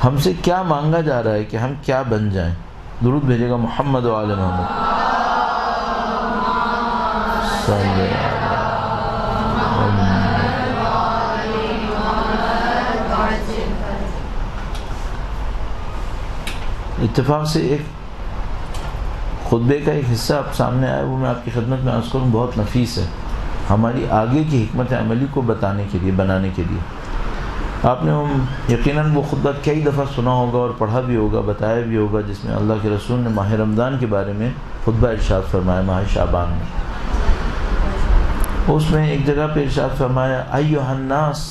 ہم سے کیا مانگا جا رہا ہے کہ ہم کیا بن جائیں. درود بھیجے گا محمد و آل محمد. اتفاق سے ایک خطبے کا ایک حصہ آپ سامنے آیا، وہ میں آپ کی خدمت میں عرض کروں، بہت نفیس ہے ہماری آگے کی حکمت عملی کو بتانے کے لیے، بنانے کے لیے. آپ نے یقیناً وہ خطبہ کئی دفعہ سنا ہوگا اور پڑھا بھی ہوگا، بتایا بھی ہوگا، جس میں اللہ کے رسول نے ماہ رمضان کے بارے میں خطبہ ارشاد فرمایا، ماہ شعبان میں. اس میں ایک جگہ پہ ارشاد فرمایا ایھا الناس،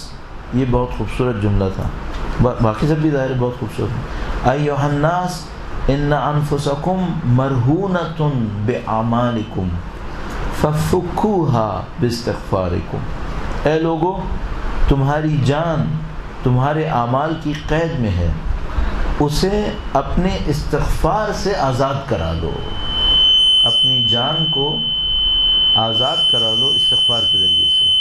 یہ بہت خوبصورت جملہ تھا، باقی سب بھی ظاہر بہت خوبصورت. ایھا الناس ان انفسکم مرہونۃ باعمالکم ففکوها باستغفارکم. اے لوگو، تمہاری جان تمہارے اعمال کی قید میں ہے، اسے اپنے استغفار سے آزاد کرا لو. اپنی جان کو آزاد کرا لو استغفار کے ذریعے سے.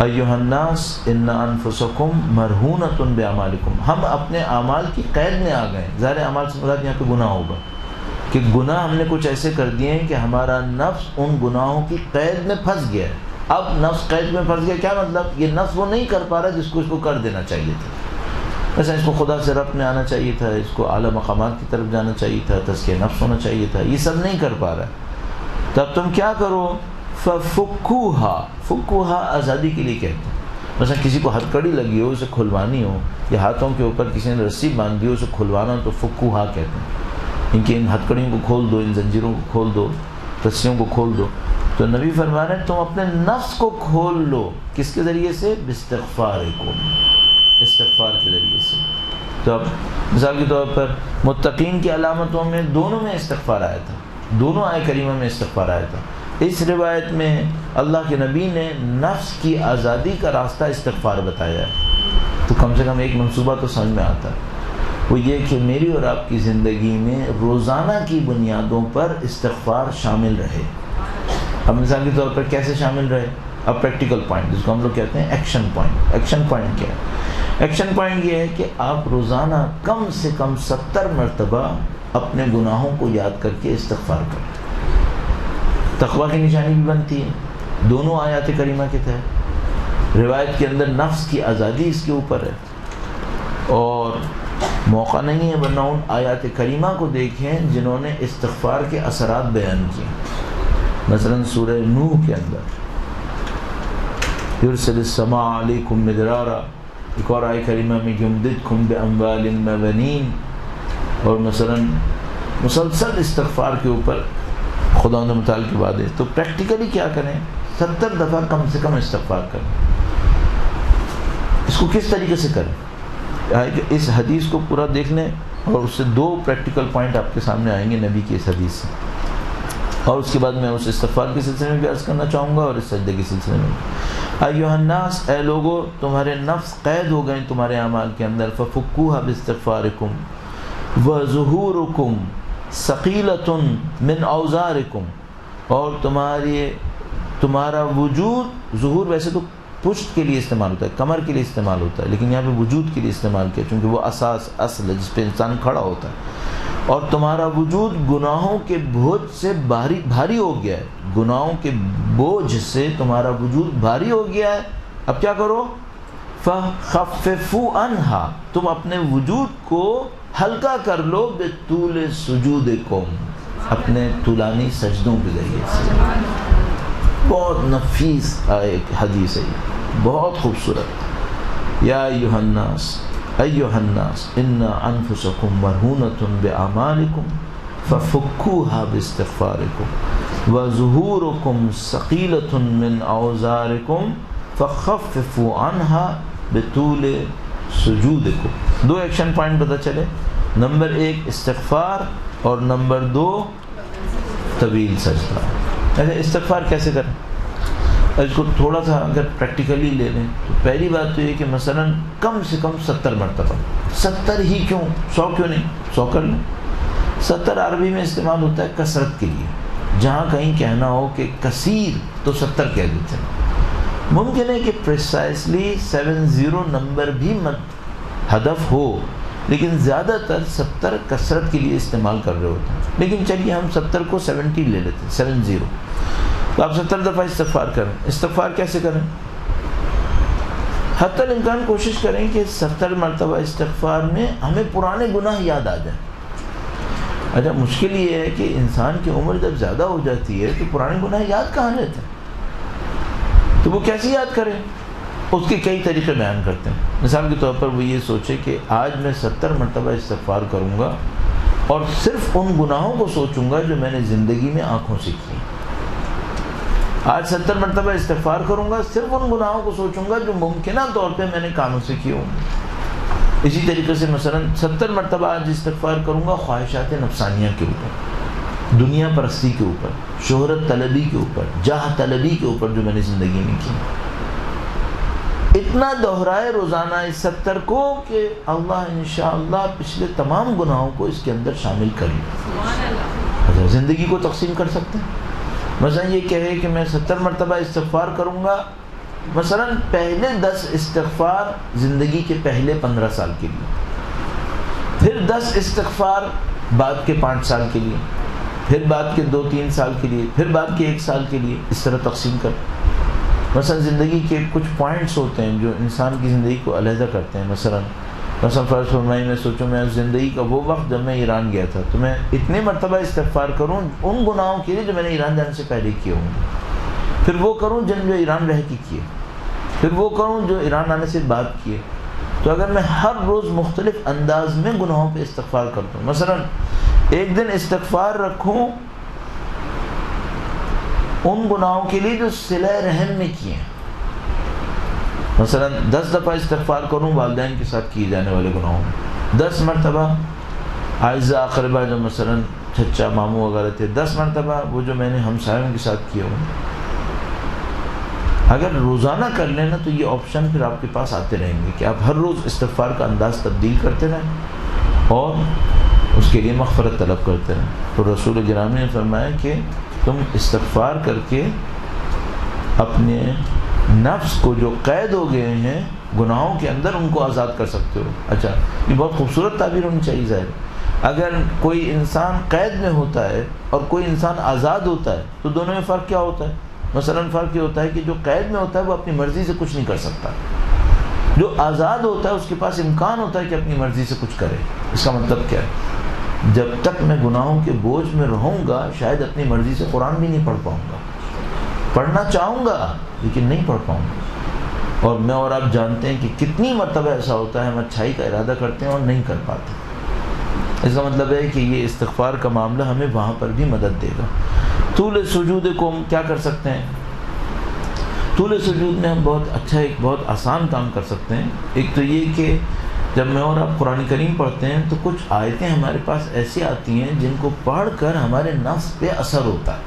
ایھا الناس ان انفسکم مرہونۃ باعمالکم. ہم اپنے اعمال کی قید میں آ گئے. ظاہر اعمال سے مراد یہاں پہ گناہ ہوگا کہ گناہ ہم نے کچھ ایسے کر دیے ہیں کہ ہمارا نفس ان گناہوں کی قید میں پھنس گیا ہے. اب نفس قید میں پھنس گیا، کیا مطلب؟ یہ نفس وہ نہیں کر پا رہا جس کو اس کو کر دینا چاہیے تھا. مثلا اس کو خدا سے ربط میں آنا چاہیے تھا، اس کو اعلیٰ مقامات کی طرف جانا چاہیے تھا، تزکیہ نفس ہونا چاہیے تھا، یہ سب نہیں کر پا رہا ہے. تب تم کیا کرو؟ ففکوها. فکوها آزادی کے لیے کہتے ہیں. مثلا کسی کو ہتھکڑی لگی ہو، اسے کھلوانی ہو، یا ہاتھوں کے اوپر کسی نے رسی باندھی ہو، اسے کھلوانا ہو تو فکوها کہتے ہیں. ان ہتھکڑیوں کو کھول دو، ان زنجیروں کو کھول دو، رسیوں کو کھول دو. تو نبی فرما رہے ہیں تم اپنے نفس کو کھول لو. کس کے ذریعے سے؟ باستغفارکم، استغفار کے ذریعے سے. تو اب مثال کے طور پر متقین کی علامتوں میں دونوں میں استغفار آیا تھا، دونوں آیت کریمہ میں استغفار آیا تھا. اس روایت میں اللہ کے نبی نے نفس کی آزادی کا راستہ استغفار بتایا ہے. تو کم سے کم ایک منصوبہ تو سمجھ میں آتا ہے، وہ یہ کہ میری اور آپ کی زندگی میں روزانہ کی بنیادوں پر استغفار شامل رہے. اب مثال کے طور پر کیسے شامل رہے؟ اب پریکٹیکل پوائنٹ جس کو ہم لوگ کہتے ہیں ایکشن پوائنٹ. ایکشن پوائنٹ کیا ہے؟ ایکشن پوائنٹ یہ ہے کہ آپ روزانہ کم سے کم 70 مرتبہ اپنے گناہوں کو یاد کر کے استغفار کریں. تقویٰ کی نشانی بھی بنتی ہے دونوں آیات کریمہ کے تحت. روایت کے اندر نفس کی آزادی اس کے اوپر ہے، اور موقع نہیں ہے ورنہ ان آیات کریمہ کو دیکھیں جنہوں نے استغفار کے اثرات بیان کیے. مثلا سورہ نوح کے اندر یرسل السماء علیکم مدرارا، ایک اور آیت کریمہ میں یمددکم باموال وبنین. اور مثلا مسلسل استغفار کے اوپر خدا و تعالی کی بات ہے. تو پریکٹیکلی کیا کریں؟ 70 دفعہ کم سے کم استغفار کریں. اس کو کس طریقے سے کریں؟ اس حدیث کو پورا دیکھ لیں اور اس سے 2 پریکٹیکل پوائنٹ آپ کے سامنے آئیں گے نبی کی اس حدیث سے. اور اس کے بعد میں اس استغفار کے سلسلے میں بھی عرض کرنا چاہوں گا اور اس سجدے کے سلسلے میں. ایھا الناس، اے لوگو، تمہارے نفس قید ہو گئے تمہارے اعمال کے اندر. ففکوها باستغفارکم وظہورکم ثقیلۃ من اوزارکم. اور تمہارا وجود، ظہور ویسے تو پشت کے لیے استعمال ہوتا ہے، کمر کے لیے استعمال ہوتا ہے، لیکن یہاں پہ وجود کے لیے استعمال کیا چونکہ وہ اساس، اصل ہے جس پہ انسان کھڑا ہوتا ہے. اور تمہارا وجود گناہوں کے بوجھ سے بھاری ہو گیا ہے. گناہوں کے بوجھ سے تمہارا وجود بھاری ہو گیا ہے. اب کیا کرو؟ فخففوا عنہا، تم اپنے وجود کو ہلکا کر لو بطول سجودکم، اپنے طولانی سجدوں کے ذریعے سے. بہت نفیس ایک حدیث ہے. بہت خوبصورت. یا ایھا الناس انا انفسکم مرہونۃ باعمالکم ففکوها باستغفارکم وظہورکم ثقیلۃ من اوزارکم فخففوا عنها بطول سجودکم. 2 ایکشن پوائنٹ پتہ چلے. نمبر 1 استغفار اور نمبر 2 طویل سجدہ. ایسے استغفار کیسے کریں؟ اس کو تھوڑا سا اگر پریکٹیکلی لے لیں تو پہلی بات تو یہ کہ مثلا کم سے کم 70 مرتبہ. 70 ہی کیوں؟ 100 کیوں نہیں؟ 100 کر لیں. 70 عربی میں استعمال ہوتا ہے کثرت کے لیے. جہاں کہیں کہنا ہو کہ کثیر تو 70 کہہ دیتے ہیں. ممکن ہے کہ پریسائسلی 70 نمبر بھی ہدف ہو، لیکن زیادہ تر 70 کثرت کے لیے استعمال کر رہے ہوتے ہیں. لیکن چلیے ہم 70 کو 70 لے لیتے ہیں، 70. تو آپ 70 دفعہ استغفار کریں. استغفار کیسے کریں؟ حتی الامکان کوشش کریں کہ 70 مرتبہ استغفار میں ہمیں پرانے گناہ یاد آ جائیں. اچھا مشکل یہ ہے کہ انسان کی عمر جب زیادہ ہو جاتی ہے تو پرانے گناہ یاد کہاں رہتے ہیں؟ تو وہ کیسے یاد کریں؟ اس کے کئی طریقے بیان کرتے ہیں. مثال کے طور پر وہ یہ سوچے کہ آج میں 70 مرتبہ استغفار کروں گا اور صرف ان گناہوں کو سوچوں گا جو میں نے زندگی میں آنکھوں سے کی. آج 70 مرتبہ استغفار کروں گا، صرف ان گناہوں کو سوچوں گا جو ممکنہ طور پہ میں نے کانوں سے کیے ہوں. اسی طریقے سے مثلا 70 مرتبہ آج استغفار کروں گا خواہشات نفسانیہ کے اوپر، دنیا پرستی کے اوپر، شہرت طلبی کے اوپر، جاہ طلبی کے اوپر جو میں نے زندگی میں کی. اتنا دہرائے روزانہ اس 70 کو کہ اللہ انشاءاللہ پچھلے تمام گناہوں کو اس کے اندر شامل کر لے. زندگی کو تقسیم کر سکتے ہیں. مثلا یہ کہے کہ میں 70 مرتبہ استغفار کروں گا، مثلا پہلے 10 استغفار زندگی کے پہلے 15 سال کے لیے، پھر 10 استغفار بعد کے 5 سال کے لیے، پھر بعد کے 2-3 سال کے لیے، پھر بعد کے 1 سال کے لیے. اس طرح تقسیم کر. مثلا زندگی کے کچھ پوائنٹس ہوتے ہیں جو انسان کی زندگی کو علیحدہ کرتے ہیں. مثلا فرض فرمائی میں سوچوں میں زندگی کا وہ وقت جب میں ایران گیا تھا تو میں اتنے مرتبہ استغفار کروں ان گناہوں کے لیے جو میں نے ایران جانے سے پہلے کیے ہوں، پھر وہ کروں جن جو ایران رہ کے کیے، پھر وہ کروں جو ایران آنے سے بعد کیے. تو اگر میں ہر روز مختلف انداز میں گناہوں پہ استغفار کرتا ہوں، مثلا ایک دن استغفار رکھوں ان گناہوں کے لیے جو صلہ رحم میں کیے ہیں، مثلا 10 دفعہ استغفار کروں والدین کے ساتھ کیے جانے والے گناہوں میں، 10 مرتبہ اعزاء اقربا جو مثلا چچا ماموں وغیرہ تھے، 10 مرتبہ وہ جو میں نے ہمسایوں کے ساتھ کیے ہوں. اگر روزانہ کر لینا تو یہ آپشن پھر آپ کے پاس آتے رہیں گے کہ آپ ہر روز استغفار کا انداز تبدیل کرتے رہیں اور اس کے لیے مغفرت طلب کرتے رہیں. تو رسول گرامی نے فرمایا کہ تم استغفار کر کے اپنے نفس کو جو قید ہو گئے ہیں گناہوں کے اندر ان کو آزاد کر سکتے ہو. اچھا یہ بہت خوبصورت تعبیر ہونی چاہیے. ظاہر اگر کوئی انسان قید میں ہوتا ہے اور کوئی انسان آزاد ہوتا ہے تو دونوں میں فرق کیا ہوتا ہے؟ مثلا فرق یہ ہوتا ہے کہ جو قید میں ہوتا ہے وہ اپنی مرضی سے کچھ نہیں کر سکتا، جو آزاد ہوتا ہے اس کے پاس امکان ہوتا ہے کہ اپنی مرضی سے کچھ کرے. اس کا مطلب کیا ہے؟ جب تک میں گناہوں کے بوجھ میں رہوں گا شاید اپنی مرضی سے قرآن بھی نہیں پڑھ پاؤں گا. پڑھنا چاہوں گا لیکن نہیں پڑھ پاؤں گا. اور میں اور آپ جانتے ہیں کہ کتنی مرتبہ ایسا ہوتا ہے ہم اچھائی کا ارادہ کرتے ہیں اور نہیں کر پاتے. اس کا مطلب ہے کہ یہ استغفار کا معاملہ ہمیں وہاں پر بھی مدد دے گا. طول سجود کو ہم کیا کر سکتے ہیں؟ طول سجود میں ہم بہت اچھا ایک بہت آسان کام کر سکتے ہیں. ایک تو یہ کہ جب میں اور آپ قرآن کریم پڑھتے ہیں تو کچھ آیتیں ہمارے پاس ایسی آتی ہیں جن کو پڑھ کر ہمارے نفس پہ اثر ہوتا ہے،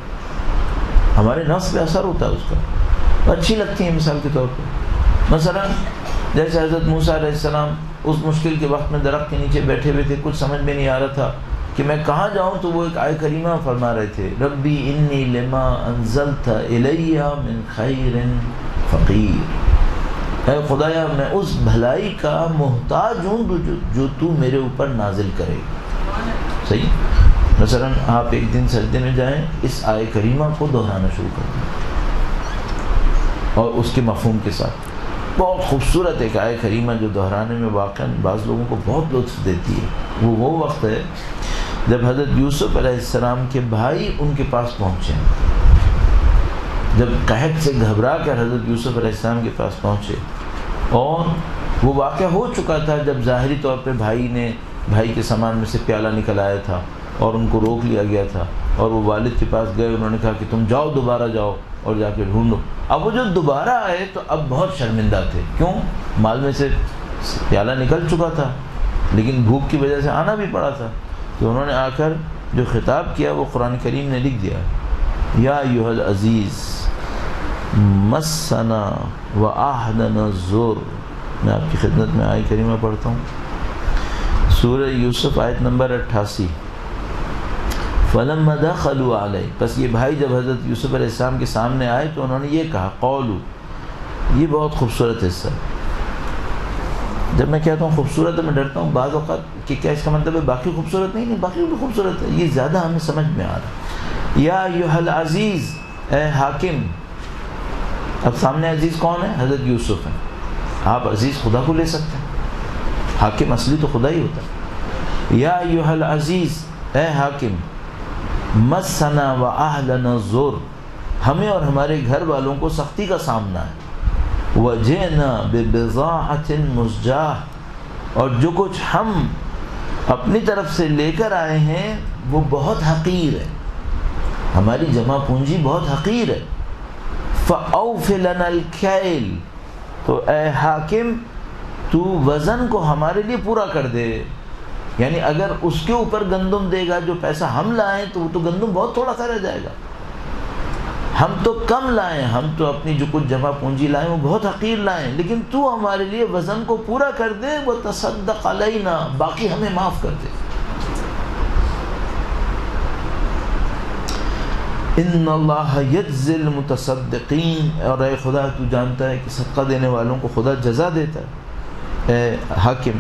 ہمارے نفس پہ اثر ہوتا ہے اس کا، اچھی لگتی ہیں. مثال کے طور پر مثلا جیسے حضرت موسیٰ علیہ السلام اس مشکل کے وقت میں درخت کے نیچے بیٹھے ہوئے تھے، کچھ سمجھ میں نہیں آ رہا تھا کہ میں کہاں جاؤں، تو وہ ایک آیت کریمہ فرما رہے تھے، ربی انی لما انزلت الی من خیر فقیر، اے خدایا میں اس بھلائی کا محتاج ہوں جو تو میرے اوپر نازل کرے. صحیح. مثلا آپ ایک دن سجدے میں جائیں، اس آیت کریمہ کو دہرانا شروع کر دیں اور اس کے مفہوم کے ساتھ. بہت خوبصورت ایک آیت کریمہ جو دہرانے میں واقعاً بعض لوگوں کو بہت لطف دیتی ہے. وہ وقت ہے جب حضرت یوسف علیہ السلام کے بھائی ان کے پاس پہنچے. جب قحط سے گھبرا کر حضرت یوسف علیہ السلام کے پاس پہنچے، اور وہ واقعہ ہو چکا تھا جب ظاہری طور پہ بھائی کے سامان میں سے پیالہ نکل آیا تھا اور ان کو روک لیا گیا تھا، اور وہ والد کے پاس گئے، انہوں نے کہا کہ تم جاؤ، دوبارہ جاؤ اور جا کے ڈھونڈو۔ اب وہ جو دوبارہ آئے تو اب بہت شرمندہ تھے، کیوں؟ مال میں سے پیالہ نکل چکا تھا، لیکن بھوک کی وجہ سے آنا بھی پڑا تھا۔ تو انہوں نے آ کر جو خطاب کیا وہ قرآن کریم نے لکھ دیا، یا ایھا العزیز مسنا وآحدنا الضر۔ میں آپ کی خدمت میں آیت کریمہ پڑھتا ہوں، سورہ یوسف آیت نمبر 88۔ فلما دخلوا علیہ، بس یہ بھائی جب حضرت یوسف علیہ السلام کے سامنے آئے تو انہوں نے یہ کہا، قولوا، یہ بہت خوبصورت حصہ ہے۔ جب میں کہتا ہوں خوبصورت ہے میں ڈرتا ہوں بعض اوقات کہ کیا اس کا مطلب ہے باقی خوبصورت نہیں، باقی بھی خوبصورت ہے، یہ زیادہ ہمیں سمجھ میں آ رہا ہے۔ یا ایھا العزیز، اے حاکم۔ اب سامنے عزیز کون ہے؟ حضرت یوسف ہیں۔ آپ عزیز خدا کو لے سکتے ہیں، حاکم اصلی تو خدا ہی ہوتا ہے۔ یا ایھا العزیز، اے حاکم، مسنا واہلنا الضر، ہمیں اور ہمارے گھر والوں کو سختی کا سامنا ہے۔ وجئنا ببضاعۃ مزجاہ، اور جو کچھ ہم اپنی طرف سے لے کر آئے ہیں وہ بہت حقیر ہے، ہماری جمع پونجی بہت حقیر ہے۔ فأوف لنا الکیل، تو اے حاکم تو وزن کو ہمارے لیے پورا کر دے، یعنی اگر اس کے اوپر گندم دے گا جو پیسہ ہم لائیں تو وہ تو گندم بہت تھوڑا سا رہ جائے گا، ہم تو کم لائیں، ہم تو اپنی جو کچھ جمع پونجی لائیں وہ بہت حقیر لائیں، لیکن تو ہمارے لیے وزن کو پورا کر دے، وتصدق علینا، باقی ہمیں معاف کر دے۔ ان اللہ یجزی المتصدقین، اور اے خدا تو جانتا ہے کہ صدقہ دینے والوں کو خدا جزا دیتا ہے۔ اے حاکم،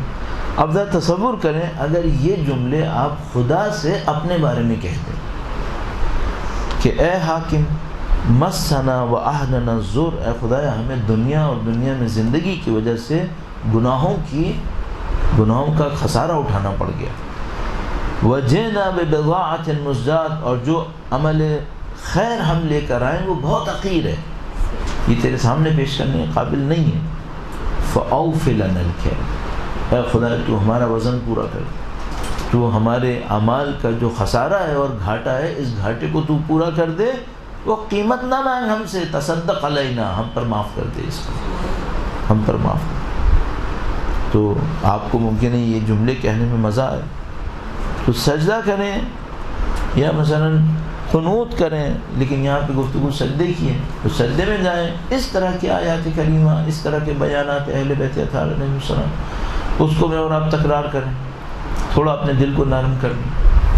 اب ذرا تصور کریں اگر یہ جملے آپ خدا سے اپنے بارے میں کہہ دیں کہ اے حاکم مسنا واہلنا الضر، اے خدایا ہمیں دنیا اور دنیا میں زندگی کی وجہ سے گناہوں کا خسارہ اٹھانا پڑ گیا۔ وجئنا ببضاعۃ مزجاۃ، اور جو عمل خیر ہم لے کر آئیں وہ بہت حقیر ہے، یہ تیرے سامنے پیش کرنے کے قابل نہیں ہے۔ فأوف لنا الکیل، اے خدا تو ہمارا وزن پورا کر دے، تو ہمارے اعمال کا جو خسارہ ہے اور گھاٹا ہے اس گھاٹے کو تو پورا کر دے، وہ قیمت نہ مانگ ہم سے، تصدق علینا، ہم پر معاف کر دے، اس کو ہم پر معاف کر دے۔ تو آپ کو ممکن ہے یہ جملے کہنے میں مزہ آئے تو سجدہ کریں یا مثلا قنوت کریں، لیکن یہاں پہ گفتگو سجدے کی ہے تو سجدے میں جائیں، اس طرح کی آیات کریمہ، اس طرح کے بیانات اہل بیت اطہار علیہ السلام، اس کو میں اور آپ تکرار کریں، تھوڑا اپنے دل کو نرم کر لیں،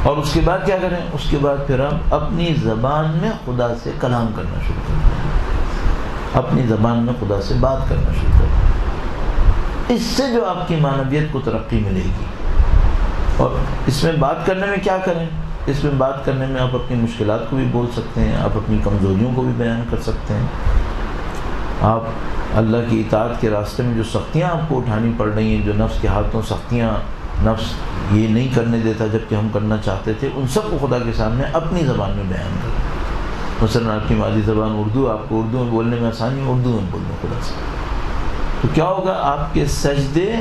اور اس کے بعد کیا کریں؟ اس کے بعد پھر ہم اپنی زبان میں خدا سے کلام کرنا شروع کریں، اپنی زبان میں خدا سے بات کرنا شروع کریں۔ اس سے جو آپ کی معنویت کو ترقی ملے گی۔ اور اس میں بات کرنے میں کیا کریں؟ اس میں بات کرنے میں آپ اپنی مشکلات کو بھی بول سکتے ہیں، آپ اپنی کمزوریوں کو بھی بیان کر سکتے ہیں، آپ اللہ کی اطاعت کے راستے میں جو سختیاں آپ کو اٹھانی پڑ رہی ہیں، جو نفس کے ہاتھوں سختیاں نفس یہ نہیں کرنے دیتا جبکہ ہم کرنا چاہتے تھے، ان سب کو خدا کے سامنے اپنی زبان میں بیان کریں۔ مثلا آپ کی مادری زبان اردو، آپ کو اردو میں بولنے میں آسانی ہے، اردو میں بولنا خدا سے، تو کیا ہوگا؟ آپ کے سجدے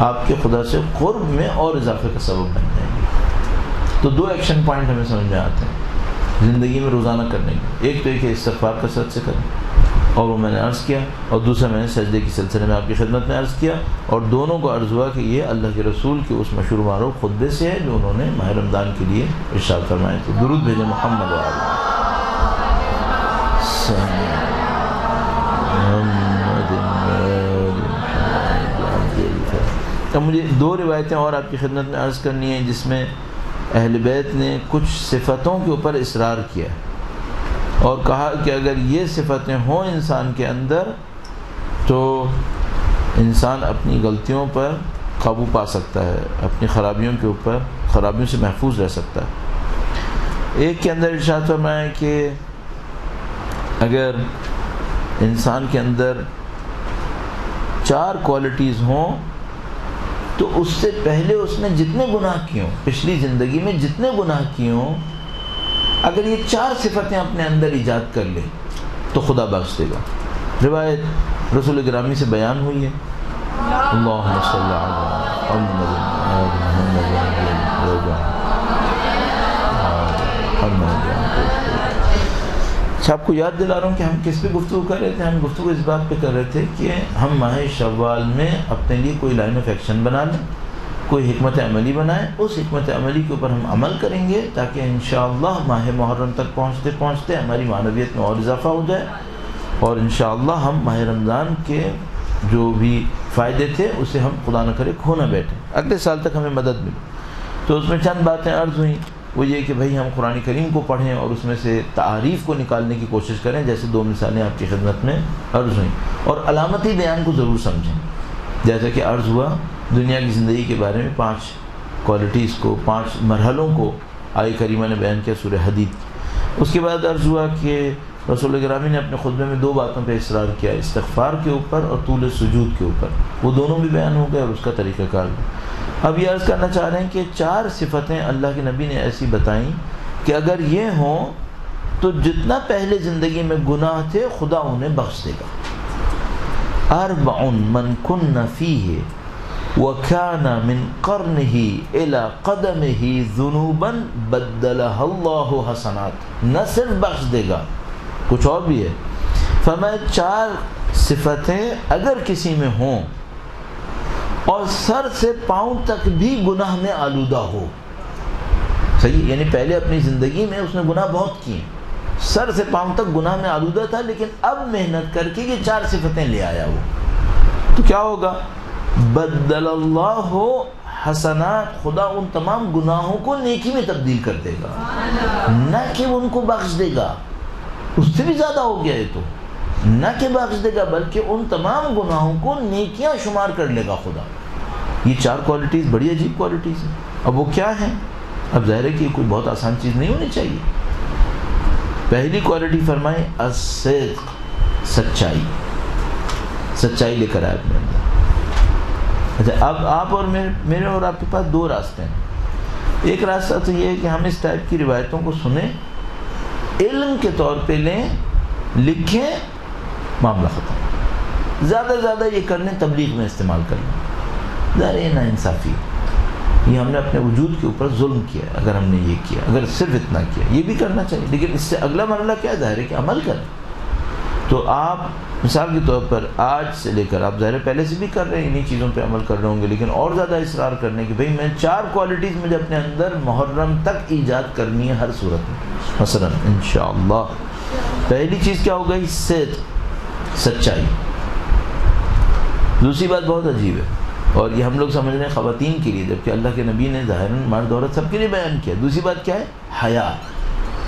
آپ کے خدا سے قرب میں اور اضافے کا سبب بن جائیں گے۔ تو دو ایکشن پوائنٹ ہمیں سمجھ میں آتے ہیں زندگی میں روزانہ کرنے کے، ایک تو ایک ہے استغفار کثرت سے کریں، اور وہ میں نے عرض کیا، اور دوسرا میں نے سجدے کی سلسلے میں آپ کی خدمت میں عرض کیا، اور دونوں کو عرض ہوا کہ یہ اللہ کے رسول کے اس مشہور معروف خطبے سے ہے جو انہوں نے ماہ رمضان کے لیے ارشاد فرمائے تھے۔ درود بھیجیں محمد وعلیہ اب مجھے دو روایتیں اور آپ کی خدمت میں عرض کرنی ہیں جس میں اہل بیت نے کچھ صفتوں کے اوپر اصرار کیا اور کہا کہ اگر یہ صفتیں ہوں انسان کے اندر تو انسان اپنی غلطیوں پر قابو پا سکتا ہے، اپنی خرابیوں کے اوپر خرابیوں سے محفوظ رہ سکتا ہے۔ ایک کے اندر ارشاد فرمایا کہ اگر انسان کے اندر 4 کوالٹیز ہوں تو اس سے پہلے اس نے جتنے گناہ کیے ہوں، پچھلی زندگی میں جتنے گناہ کیے ہوں، اگر یہ 4 صفتیں اپنے اندر ایجاد کر لے تو خدا بخش دے گا۔ روایت رسول گرامی سے بیان ہوئی ہے، اللہم صلی علی محمد اچھا، آپ کو یاد دلا رہا ہوں کہ ہم کس پہ گفتگو کر رہے تھے؟ ہم گفتگو اس بات پہ کر رہے تھے کہ ہم ماہ شوال میں اپنے لیے کوئی لائن آف ایکشن بنا لیں، کوئی حکمت عملی بنائیں، اس حکمت عملی کے اوپر ہم عمل کریں گے تاکہ انشاءاللہ ماہ محرم تک پہنچتے پہنچتے ہماری معنویت میں اور اضافہ ہو جائے، اور انشاءاللہ ہم ماہ رمضان کے جو بھی فائدے تھے اسے ہم خدا نہ کرے کھو نہ بیٹھیں، اگلے سال تک ہمیں مدد ملے۔ تو اس میں چند باتیں عرض ہوئیں، وہ یہ کہ بھئی ہم قرآن کریم کو پڑھیں اور اس میں سے تعاریف کو نکالنے کی کوشش کریں، جیسے 2 مثالیں آپ کی خدمت میں عرض ہوئیں، اور علامتی بیان کو ضرور سمجھیں، جیسا کہ عرض ہوا دنیا کی زندگی کے بارے میں 5 کوالٹیز کو، 5 مرحلوں کو آیہ کریمہ نے بیان کیا سورہ حدید۔ اس کے بعد عرض ہوا کہ رسول گرامی نے اپنے خطبے میں 2 باتوں پہ اصرار کیا، استغفار کے اوپر اور طول سجود کے اوپر، وہ دونوں بھی بیان ہو گئے اور اس کا طریقہ کار بھی۔ اب یہ عرض کرنا چاہ رہے ہیں کہ 4 صفتیں اللہ کے نبی نے ایسی بتائیں کہ اگر یہ ہوں تو جتنا پہلے زندگی میں گناہ تھے خدا انہیں بخش دے گا۔ 4 من کن فیہ وکان من قرنہ الی قدمہ ذنوبا بدلہ اللہ حسنات، نہ صرف بخش دے گا، کچھ اور بھی ہے۔ فرمایا 4 صفتیں اگر کسی میں ہوں اور سر سے پاؤں تک بھی گناہ میں آلودہ ہو، صحیح، یعنی پہلے اپنی زندگی میں اس نے گناہ بہت کیے، سر سے پاؤں تک گناہ میں آلودہ تھا، لیکن اب محنت کر کے یہ 4 صفتیں لے آیا وہ، تو کیا ہوگا؟ بدل اللہ حسنات، خدا ان تمام گناہوں کو نیکی میں تبدیل کر دے گا، نہ کہ ان کو بخش دے گا، اس سے بھی زیادہ ہو گیا یہ تو، نہ کہ بخش دے گا بلکہ ان تمام گناہوں کو نیکیاں شمار کر لے گا خدا۔ یہ 4 کوالٹیز بڑی عجیب کوالٹیز ہیں۔ اب وہ کیا ہیں؟ اب ظاہر ہے کہ کوئی بہت آسان چیز نہیں ہونی چاہیے۔ پہلی کوالٹی فرمائیں الصدق، سچائی، سچائی لے کر آئے اپنے اندر۔ اچھا، اب آپ اور میرے اور آپ کے پاس 2 راستے ہیں۔ ایک راستہ تو یہ ہے کہ ہم اس ٹائپ کی روایتوں کو سنیں، علم کے طور پہ لیں، لکھیں، معاملہ ختم، زیادہ سے زیادہ یہ کر لیں، تبلیغ میں استعمال کر لیں۔ ظاہر ہے نا انصافی، یہ ہم نے اپنے وجود کے اوپر ظلم کیا اگر ہم نے یہ کیا، اگر صرف اتنا کیا، یہ بھی کرنا چاہیے، لیکن اس سے اگلا مرحلہ کیا ہے؟ ظاہر ہے کہ عمل کریں۔ تو آپ مثال کے طور پر آج سے لے کر، آپ ظاہر پہلے سے بھی کر رہے ہیں، انہی چیزوں پہ عمل کر رہے ہوں گے، لیکن اور زیادہ اصرار کرنے کہ بھئی میں 4 کوالٹیز مجھے اپنے اندر محرم تک ایجاد کرنی ہے ہر صورت میں۔ مثلا انشاءاللہ پہلی چیز کیا ہوگا؟ صدق، سچائی۔ دوسری بات بہت عجیب ہے، اور یہ ہم لوگ سمجھ رہے ہیں خواتین کے لیے، جبکہ اللہ کے نبی نے ظاہراً مرد عورت سب کے لیے بیان کیا۔ دوسری بات کیا ہے؟ حیا،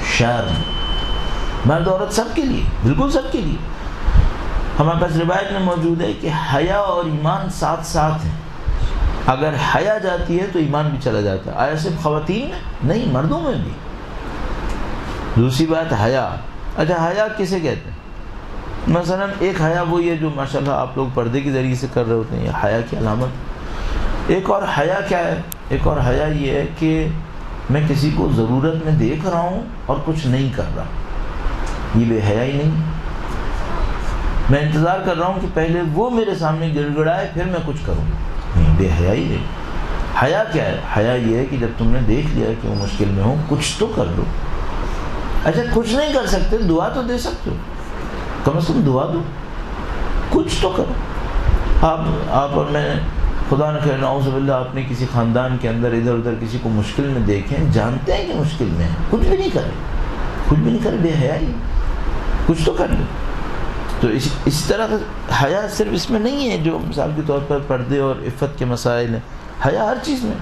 شرم، مرد عورت سب کے لیے، بالکل سب کے لیے۔ ہمارے پاس روایت میں موجود ہے کہ حیا اور ایمان ساتھ ساتھ ہیں، اگر حیا جاتی ہے تو ایمان بھی چلا جاتا ہے۔ آیا صرف خواتین میں؟ نہیں، مردوں میں بھی۔ دوسری بات حیا۔ اچھا، حیا کسے کہتے ہیں؟ مثلا ایک حیا وہی ہے جو ماشاءاللہ آپ لوگ پردے کے ذریعے سے کر رہے ہوتے ہیں، یہ حیا کی علامت۔ ایک اور حیا کیا ہے؟ ایک اور حیا یہ ہے کہ میں کسی کو ضرورت میں دیکھ رہا ہوں اور کچھ نہیں کر رہا، یہ بے حیا ہی نہیں۔ میں انتظار کر رہا ہوں کہ پہلے وہ میرے سامنے گڑ گڑائے پھر میں کچھ کروں، نہیں، بے حیا ہی نہیں۔ حیا کیا ہے؟ حیا یہ ہے کہ جب تم نے دیکھ لیا کہ وہ مشکل میں ہو، کچھ تو کر لو۔ اچھا، کچھ نہیں کر سکتے، دعا تو دے سکتے ہو، کم از کم دعا دو، کچھ تو کرو۔ آپ اور میں، خدا نہ کرے نعوذ باللہ، آپ نے کسی خاندان کے اندر ادھر ادھر کسی کو مشکل میں دیکھیں، جانتے ہیں کہ مشکل میں ہے، کچھ بھی نہیں کرے، کچھ بھی نہیں کرے، بے حیا ہی، کچھ تو کر لو۔ تو اس طرح حیا صرف اس میں نہیں ہے جو مثال کے طور پر پردے اور عفت کے مسائل ہیں، حیا ہر چیز میں۔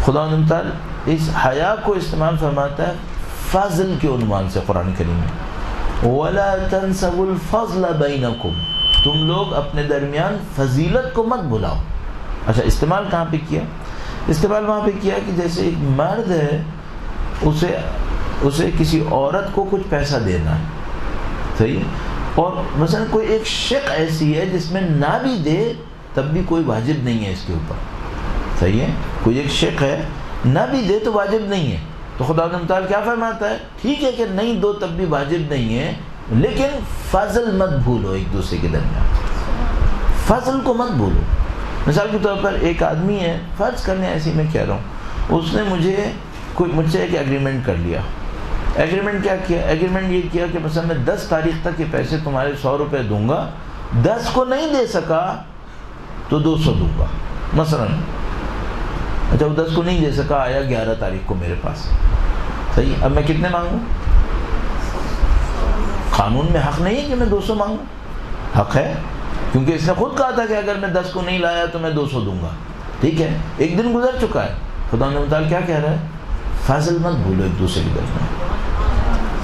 خداوند تعالیٰ اس حیا کو استعمال فرماتا ہے فضل کے عنوان سے قرآن کریم میں، وَلَا تَنْسَوُا الْفَضْلَ بَيْنَكُمْ، تم لوگ اپنے درمیان فضیلت کو مت بھلاؤ۔ اچھا، استعمال کہاں پہ کیا؟ استعمال وہاں پہ کیا کہ جیسے ایک مرد ہے، اسے کسی عورت کو کچھ پیسہ دینا ہے، صحیح ہے، اور مثلا کوئی ایک شق ایسی ہے جس میں نہ بھی دے تب بھی کوئی واجب نہیں ہے اس کے اوپر، صحیح ہے، کوئی ایک شق ہے نہ بھی دے تو واجب نہیں ہے، تو خدا تعالیٰ کیا فرماتا ہے؟ ٹھیک ہے کہ نہیں دو تب بھی واجب نہیں ہے، لیکن فضل مت بھولو ایک دوسرے کے درمیان، فضل کو مت بھولو۔ مثال کے طور پر ایک آدمی ہے، فرض کرنے ایسی میں کہہ رہا ہوں، اس نے مجھ سے ایک ایگریمنٹ کر لیا۔ ایگریمنٹ کیا کیا؟ ایگریمنٹ یہ کیا کہ مثلا میں 10 تاریخ تک یہ پیسے تمہارے 100 روپے دوں گا، 10 کو نہیں دے سکا تو 200 دوں گا مثلا۔ اچھا وہ 10 کو نہیں دے سکا، آیا 11 تاریخ کو میرے پاس، صحیح، اب میں کتنے مانگوں؟ قانون میں حق نہیں ہے کہ میں 200 مانگوں، حق ہے کیونکہ اس نے خود کہا تھا کہ اگر میں 10 کو نہیں لایا تو میں 200 دوں گا، ٹھیک ہے، ایک دن گزر چکا ہے۔ خدا تعالیٰ کیا کہہ رہا ہے؟ فضل مت بھولو ایک دوسرے کے درمیان،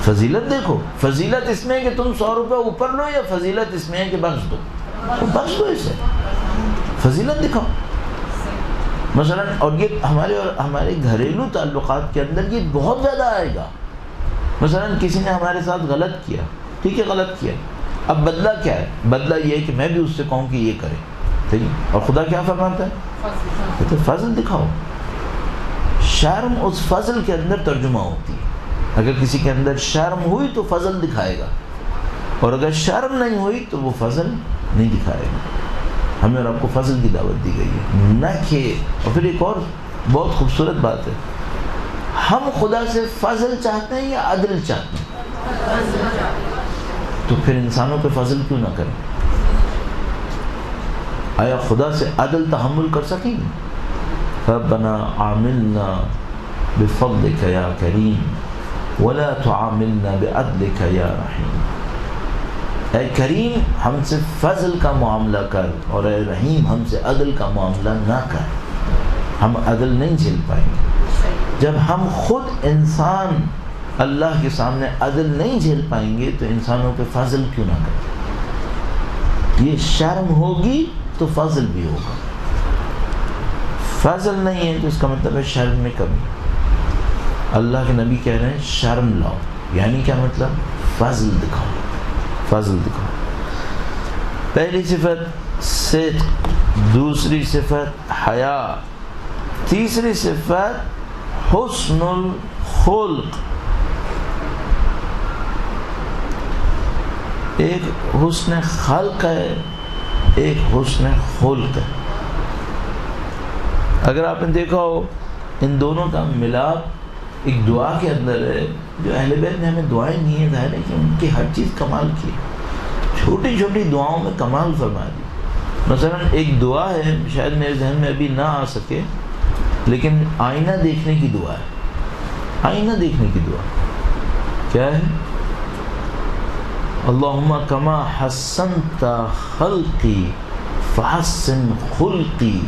فضیلت دیکھو۔ فضیلت اس میں ہے کہ تم 100 روپے اوپر لو، یا فضیلت اس میں ہے کہ بخش دو؟ تو بخش دو اسے، فضیلت دکھاؤ مثلا۔ اور یہ ہمارے گھریلو تعلقات کے اندر یہ بہت زیادہ آئے گا۔ مثلا کسی نے ہمارے ساتھ غلط کیا، ٹھیک ہے، غلط کیا، اب بدلہ کیا ہے؟ بدلہ یہ ہے کہ میں بھی اس سے کہوں کہ یہ کرے، ٹھیک، اور خدا کیا فرماتا ہے؟ تو فضل دکھاؤ۔ شرم اس فضل کے اندر ترجمہ ہوتی ہے۔ اگر کسی کے اندر شرم ہوئی تو فضل دکھائے گا، اور اگر شرم نہیں ہوئی تو وہ فضل نہیں دکھائے گا۔ ہمیں اور آپ کو فضل کی دعوت دی گئی ہے، نہ کہ، اور پھر ایک اور بہت خوبصورت بات ہے، ہم خدا سے فضل چاہتے ہیں یا عدل چاہتے ہیں؟ تو پھر انسانوں پہ فضل کیوں نہ کریں؟ آیا خدا سے عدل تحمل کر سکیں گے؟ ربنا عاملنا بفضلک یا کریم ولا تعاملنا بعدلک یا رحیم۔ اے کریم ہم سے فضل کا معاملہ کر، اور اے رحیم ہم سے عدل کا معاملہ نہ کر۔ ہم عدل نہیں جھیل پائیں گے جب ہم خود انسان اللہ کے سامنے عدل نہیں جھیل پائیں گے، تو انسانوں پہ فضل کیوں نہ کریں؟ یہ شرم ہوگی تو فضل بھی ہوگا، فضل نہیں ہے تو اس کا مطلب ہے شرم میں کمی۔ اللہ کے نبی کہہ رہے ہیں شرم لاؤ، یعنی کیا مطلب؟ فضل دکھاؤ، فضل دکھاؤ۔ پہلی صفت صدق، دوسری صفت حیا، تیسری صفت حسن الخلق۔ ایک حسن خلق ہے، ایک حسن خلق ہے۔ اگر آپ نے دیکھا ہو ان دونوں کا ملاپ ایک دعا کے اندر ہے، جو اہل بیت نے ہمیں دعائیں دی ہیں، ظاہر ہے کہ ان کی ہر چیز کمال کی، چھوٹی چھوٹی دعاؤں میں کمال فرما دی۔ مثلا ایک دعا ہے، شاید میرے ذہن میں ابھی نہ آ سکے، لیکن آئینہ دیکھنے کی دعا ہے، آئینہ دیکھنے کی دعا کیا ہے؟ اللہم کما حسنت خلقی فحسن خلقی۔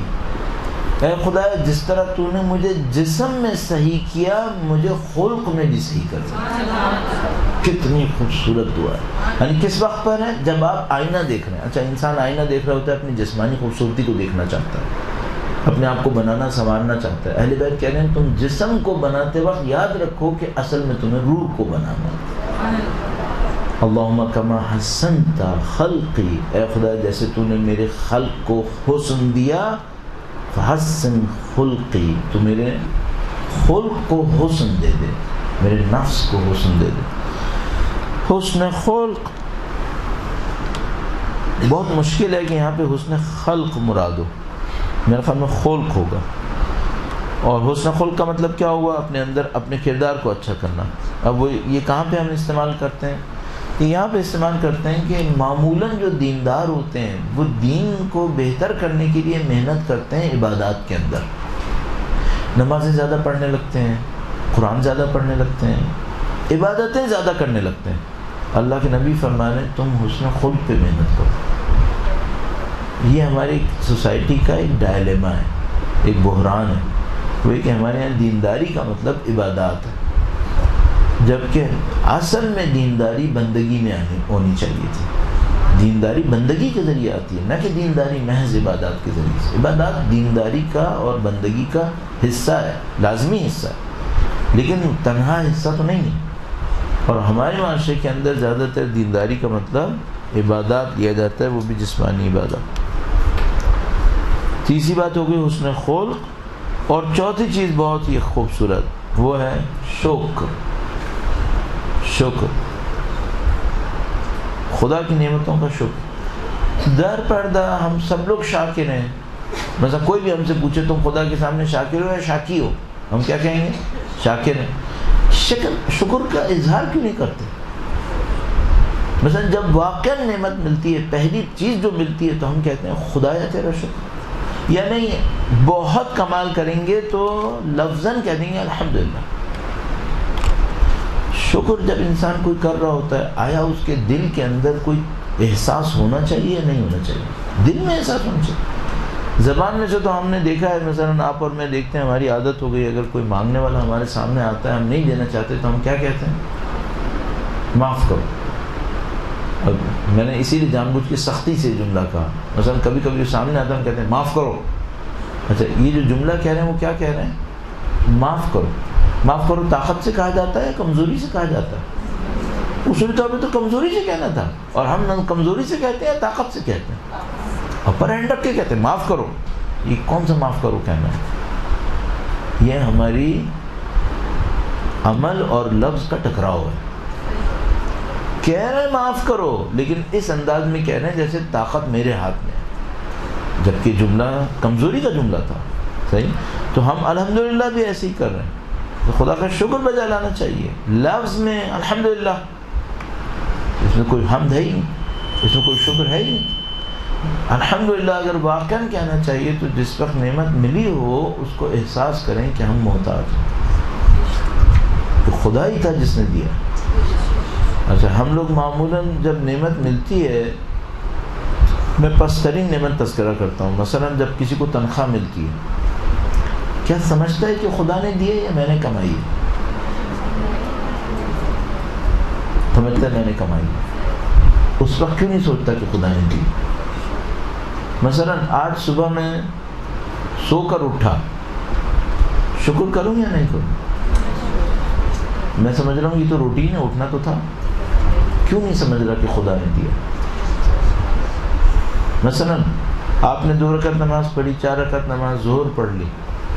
اے خدا جس طرح تو نے مجھے جسم میں صحیح کیا، مجھے خلق میں بھی صحیح کر دیا۔ کتنی خوبصورت دعا ہے۔ یعنی کس وقت پر ہے؟ جب آپ آئینہ دیکھ رہے ہیں۔ اچھا انسان آئینہ دیکھ رہا ہوتا ہے، اپنی جسمانی خوبصورتی کو دیکھنا چاہتا ہے، اپنے آپ کو بنانا سنوارنا چاہتا ہے۔ اہل بیت کہہ رہے ہیں تم جسم کو بناتے وقت یاد رکھو کہ اصل میں تمہیں روح کو بنانا ہے۔ اللہم کما حسنت خلقی، اے خدا جیسے تو نے میرے خلق کو حسن دیا، فحسن خلقی، تو میرے خلق کو حسن دے دے، میرے نفس کو حسن دے دے۔ حسن خلق بہت مشکل ہے کہ یہاں پہ حسن خلق مراد ہو، میرے خیال میں خلق ہوگا۔ اور حسن خلق کا مطلب کیا ہوا؟ اپنے اندر اپنے کردار کو اچھا کرنا۔ اب وہ یہ کہاں پہ ہم استعمال کرتے ہیں؟ یہاں پہ استعمال کرتے ہیں کہ معمولاً جو دیندار ہوتے ہیں وہ دین کو بہتر کرنے کے لیے محنت کرتے ہیں عبادات کے اندر، نمازیں زیادہ پڑھنے لگتے ہیں، قرآن زیادہ پڑھنے لگتے ہیں، عبادتیں زیادہ کرنے لگتے ہیں۔ اللہ کے نبی فرما رہے ہیں تم حسن خلق پہ محنت کرو۔ یہ ہماری سوسائٹی کا ایک ڈائلیما ہے، ایک بحران ہے، وہ کہ ہمارے یہاں دینداری کا مطلب عبادات ہے، جبکہ اصل میں دینداری بندگی میں ہونی چاہیے تھی۔ دینداری بندگی کے ذریعے آتی ہے، نہ کہ دینداری محض عبادات کے ذریعے سے۔ عبادات دینداری کا اور بندگی کا حصہ ہے، لازمی حصہ ہے، لیکن تنہا حصہ تو نہیں ہے۔ اور ہمارے معاشرے کے اندر زیادہ تر دینداری کا مطلب عبادات لیا جاتا ہے، وہ بھی جسمانی عبادات۔ تیسری بات ہو گئی حسن خلق، اور چوتھی چیز بہت ہی خوبصورت، وہ ہے شکر. خدا کی نعمتوں کا شکر. در پردہ ہم سب لوگ شاکر ہیں. مثلا کوئی بھی ہم سے پوچھے تم خدا کے سامنے شاکر ہو یا شاکی ہو, ہم کیا کہیں گے؟ شاکر ہیں. شکر کا اظہار کیوں نہیں کرتے؟ مثلا جب واقعا نعمت ملتی ہے, پہلی چیز جو ملتی ہے, تو ہم کہتے ہیں خدایا تیرا شکر. یا نہیں بہت کمال کریں گے تو لفظاً کہہ دیں گے الحمدللہ. شکر جب انسان کوئی کر رہا ہوتا ہے, آیا اس کے دل کے اندر کوئی احساس ہونا چاہیے یا نہیں ہونا چاہیے؟ دل میں احساس ہونا چاہیے. زبان میں سے تو ہم نے دیکھا ہے, مثلا آپ اور میں دیکھتے ہیں, ہماری عادت ہو گئی, اگر کوئی مانگنے والا ہمارے سامنے آتا ہے, ہم نہیں دینا چاہتے, تو ہم کیا کہتے ہیں؟ معاف کرو. اب میں نے اسی لیے جان بوجھ کے سختی سے جملہ کہا. مثلا کبھی کبھی سامنے آتا ہے, ہم کہتے ہیں معاف کرو. اچھا, یہ جو جملہ کہہ رہے ہیں وہ کیا کہہ رہے ہیں؟ معاف کرو. معاف کرو طاقت سے کہا جاتا ہے یا کمزوری سے کہا جاتا ہے؟ اصول طور پہ تو کمزوری سے کہنا تھا, اور ہم نہ کمزوری سے کہتے ہیں طاقت سے کہتے ہیں, اپر ہینڈ رکھ کے کہتے ہیں معاف کرو. یہ کون سا معاف کرو کہنا ہے؟ یہ ہماری عمل اور لفظ کا ٹکراؤ ہے. کہہ رہے ہیں معاف کرو, لیکن اس انداز میں کہہ رہے ہیں جیسے طاقت میرے ہاتھ میں ہے, جبکہ جملہ کمزوری کا جملہ تھا. صحیح. تو ہم الحمدللہ بھی ایسے ہی کر رہے ہیں, تو خدا کا شکر بجا لانا چاہیے. لفظ میں الحمدللہ, اس میں کوئی حمد ہے ہی نہیں, اس میں کوئی شکر ہے ہی نہیں. الحمدللہ اگر واقعاً کہنا چاہیے تو جس وقت نعمت ملی ہو اس کو احساس کریں کہ ہم محتاج ہیں, تو خدا ہی تھا جس نے دیا. اچھا, ہم لوگ معمولاً جب نعمت ملتی ہے, میں پسترین نعمت تذکرہ کرتا ہوں. مثلا جب کسی کو تنخواہ ملتی ہے, کیا سمجھتا ہے کہ خدا نے دی ہے یا میں نے کمائی ہے؟ سمجھتا ہے میں نے کمائی ہے. اس وقت کیوں نہیں سوچتا کہ خدا نے دی؟ مثلا آج صبح میں سو کر اٹھا, شکر کروں یا نہیں کروں؟ میں سمجھ رہا ہوں یہ تو روٹین ہے, اٹھنا تو تھا. کیوں نہیں سمجھ رہا کہ خدا نے دیا؟ مثلا آپ نے 2 رکعت نماز پڑھی, 4 رکعت نماز ظہر پڑھ لی,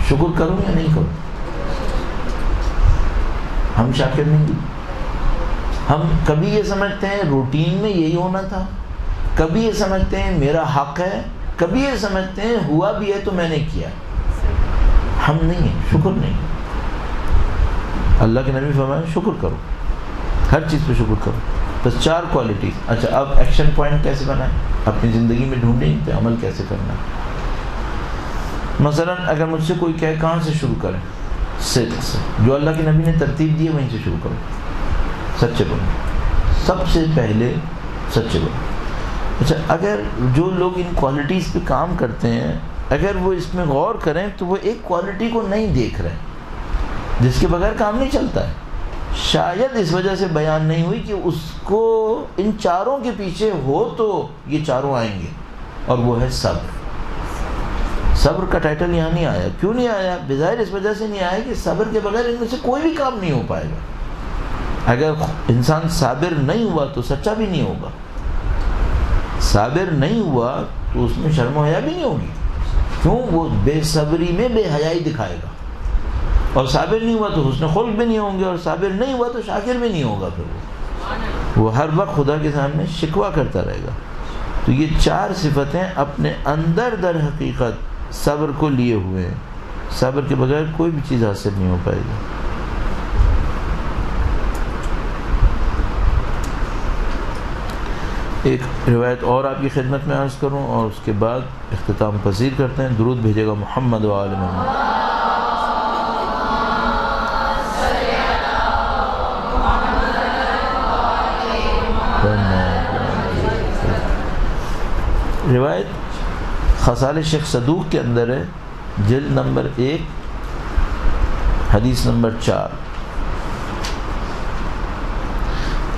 شکر کروں یا نہیں کروں؟ ہم شاکر نہیں. ہم کبھی یہ سمجھتے ہیں روٹین میں یہی ہونا تھا, کبھی یہ سمجھتے ہیں میرا حق ہے, کبھی یہ سمجھتے ہیں ہوا بھی ہے تو میں نے کیا. ہم نہیں ہیں, شکر نہیں. اللہ کے نبی فرمایا شکر کرو, ہر چیز پہ شکر کرو. بس 4 کوالٹیز. اچھا, اب ایکشن پوائنٹ کیسے بنائیں, اپنی زندگی میں ڈھونڈیں, ان پہ عمل کیسے کرنا. مثلا اگر مجھ سے کوئی کہے کہاں سے شروع کریں, صدق سے. جو اللہ کے نبی نے ترتیب دی ہے وہیں سے شروع کرو. سچے بنو, سب سے پہلے سچے بنو. اچھا, اگر جو لوگ ان کوالٹیز پہ کام کرتے ہیں, اگر وہ اس میں غور کریں تو وہ ایک کوالٹی کو نہیں دیکھ رہے جس کے بغیر کام نہیں چلتا ہے. شاید اس وجہ سے بیان نہیں ہوئی کہ اس کو ان 4 کے پیچھے ہو تو یہ 4 آئیں گے, اور وہ ہے صبر. صبر کا ٹائٹل یہاں نہیں آیا. کیوں نہیں آیا؟ بظاہر اس وجہ سے نہیں آیا کہ صبر کے بغیر ان میں سے کوئی بھی کام نہیں ہو پائے گا. اگر انسان صابر نہیں ہوا تو سچا بھی نہیں ہوگا. صابر نہیں ہوا تو اس میں شرم و حیا بھی نہیں ہوگی. کیوں؟ وہ بے صبری میں بے حیائی دکھائے گا. اور صابر نہیں ہوا تو حسن خلق بھی نہیں ہوں گے, اور صابر نہیں ہوا تو شاکر بھی نہیں ہوگا. پھر وہ ہر وقت خدا کے سامنے شکوہ کرتا رہے گا. تو یہ 4 صفتیں اپنے اندر در حقیقت صبر کو لیے ہوئے ہیں. صبر کے بغیر کوئی بھی چیز حاصل نہیں ہو پائے گی. ایک روایت اور آپ کی خدمت میں عرض کروں اور اس کے بعد اختتام پذیر کرتے ہیں. درود بھیجے گا محمد و آل محمد. روایت خصال شیخ صدوق کے اندر ہے, جلد نمبر 1 حدیث نمبر 4.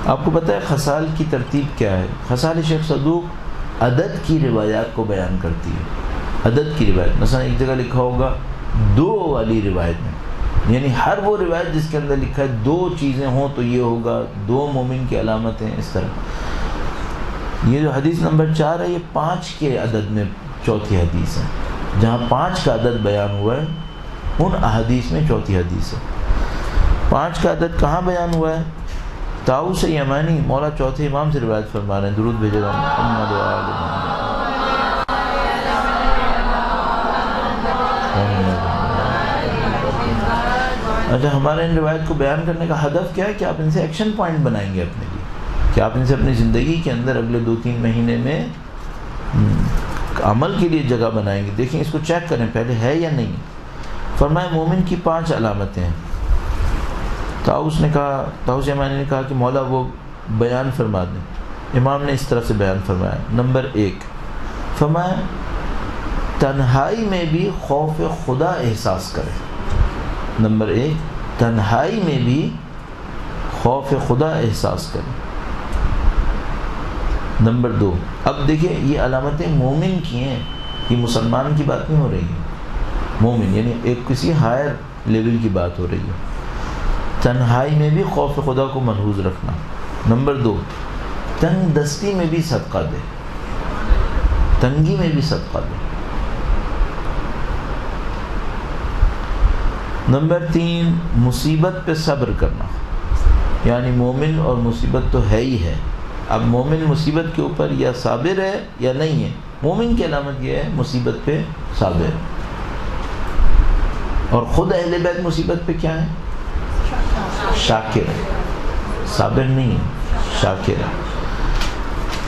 آپ کو پتہ ہے خصال کی ترتیب کیا ہے؟ خصال شیخ صدوق عدد کی روایات کو بیان کرتی ہے. عدد کی روایت, مثلا ایک جگہ لکھا ہوگا 2 والی روایت میں, یعنی ہر وہ روایت جس کے اندر لکھا ہے 2 چیزیں ہوں تو یہ ہوگا, 2 مومن کی علامتیں, اس طرح. یہ جو حدیث نمبر 4 ہے, یہ 5 کے عدد میں چوتھی حدیث ہے. جہاں 5 کا عدد بیان ہوا ہے ان احادیث میں چوتھی حدیث ہے. 5 کا عدد کہاں بیان ہوا ہے؟ طاؤس یمانی مولا چوتھے امام سے روایت فرما رہے ہیں، درود بھیجے گا محمد و آل محمد۔ اچھا، ہمارے ان روایت کو بیان کرنے کا ہدف کیا ہے کہ آپ ان سے ایکشن پوائنٹ بنائیں گے اپنے لیے، کہ آپ ان سے اپنی زندگی کے اندر اگلے 2-3 مہینے میں عمل کے لیے جگہ بنائیں گے۔ دیکھیں اس کو چیک کریں پہلے ہے یا نہیں۔ فرمایا مومن کی 5 علامتیں ہیں۔ طاؤس یمانی نے کہا کہ مولا وہ بیان فرما دیں۔ امام نے اس طرح سے بیان فرمایا۔ نمبر 1 فرمایا تنہائی میں بھی خوف خدا احساس کرے۔ نمبر 1 تنہائی میں بھی خوف خدا احساس کرے۔ نمبر 2 اب دیکھیں یہ علامتیں مومن کی ہیں، یہ مسلمان کی بات نہیں ہو رہی ہے، مومن یعنی ایک کسی ہائر لیول کی بات ہو رہی ہے۔ تنہائی میں بھی خوف خدا کو ملحوظ رکھنا۔ نمبر 2 تنگ دستی میں بھی صدقہ دے، تنگی میں بھی صدقہ دے۔ نمبر 3 مصیبت پہ صبر کرنا، یعنی مومن اور مصیبت تو ہے ہی ہے، اب مومن مصیبت کے اوپر یا صابر ہے یا نہیں ہے۔ مومن کی علامت یہ ہے مصیبت پہ صابر، اور خود اہل بیت مصیبت پہ کیا ہے؟ شاکر ہے، صابر نہیں ہے، شاکر ہے۔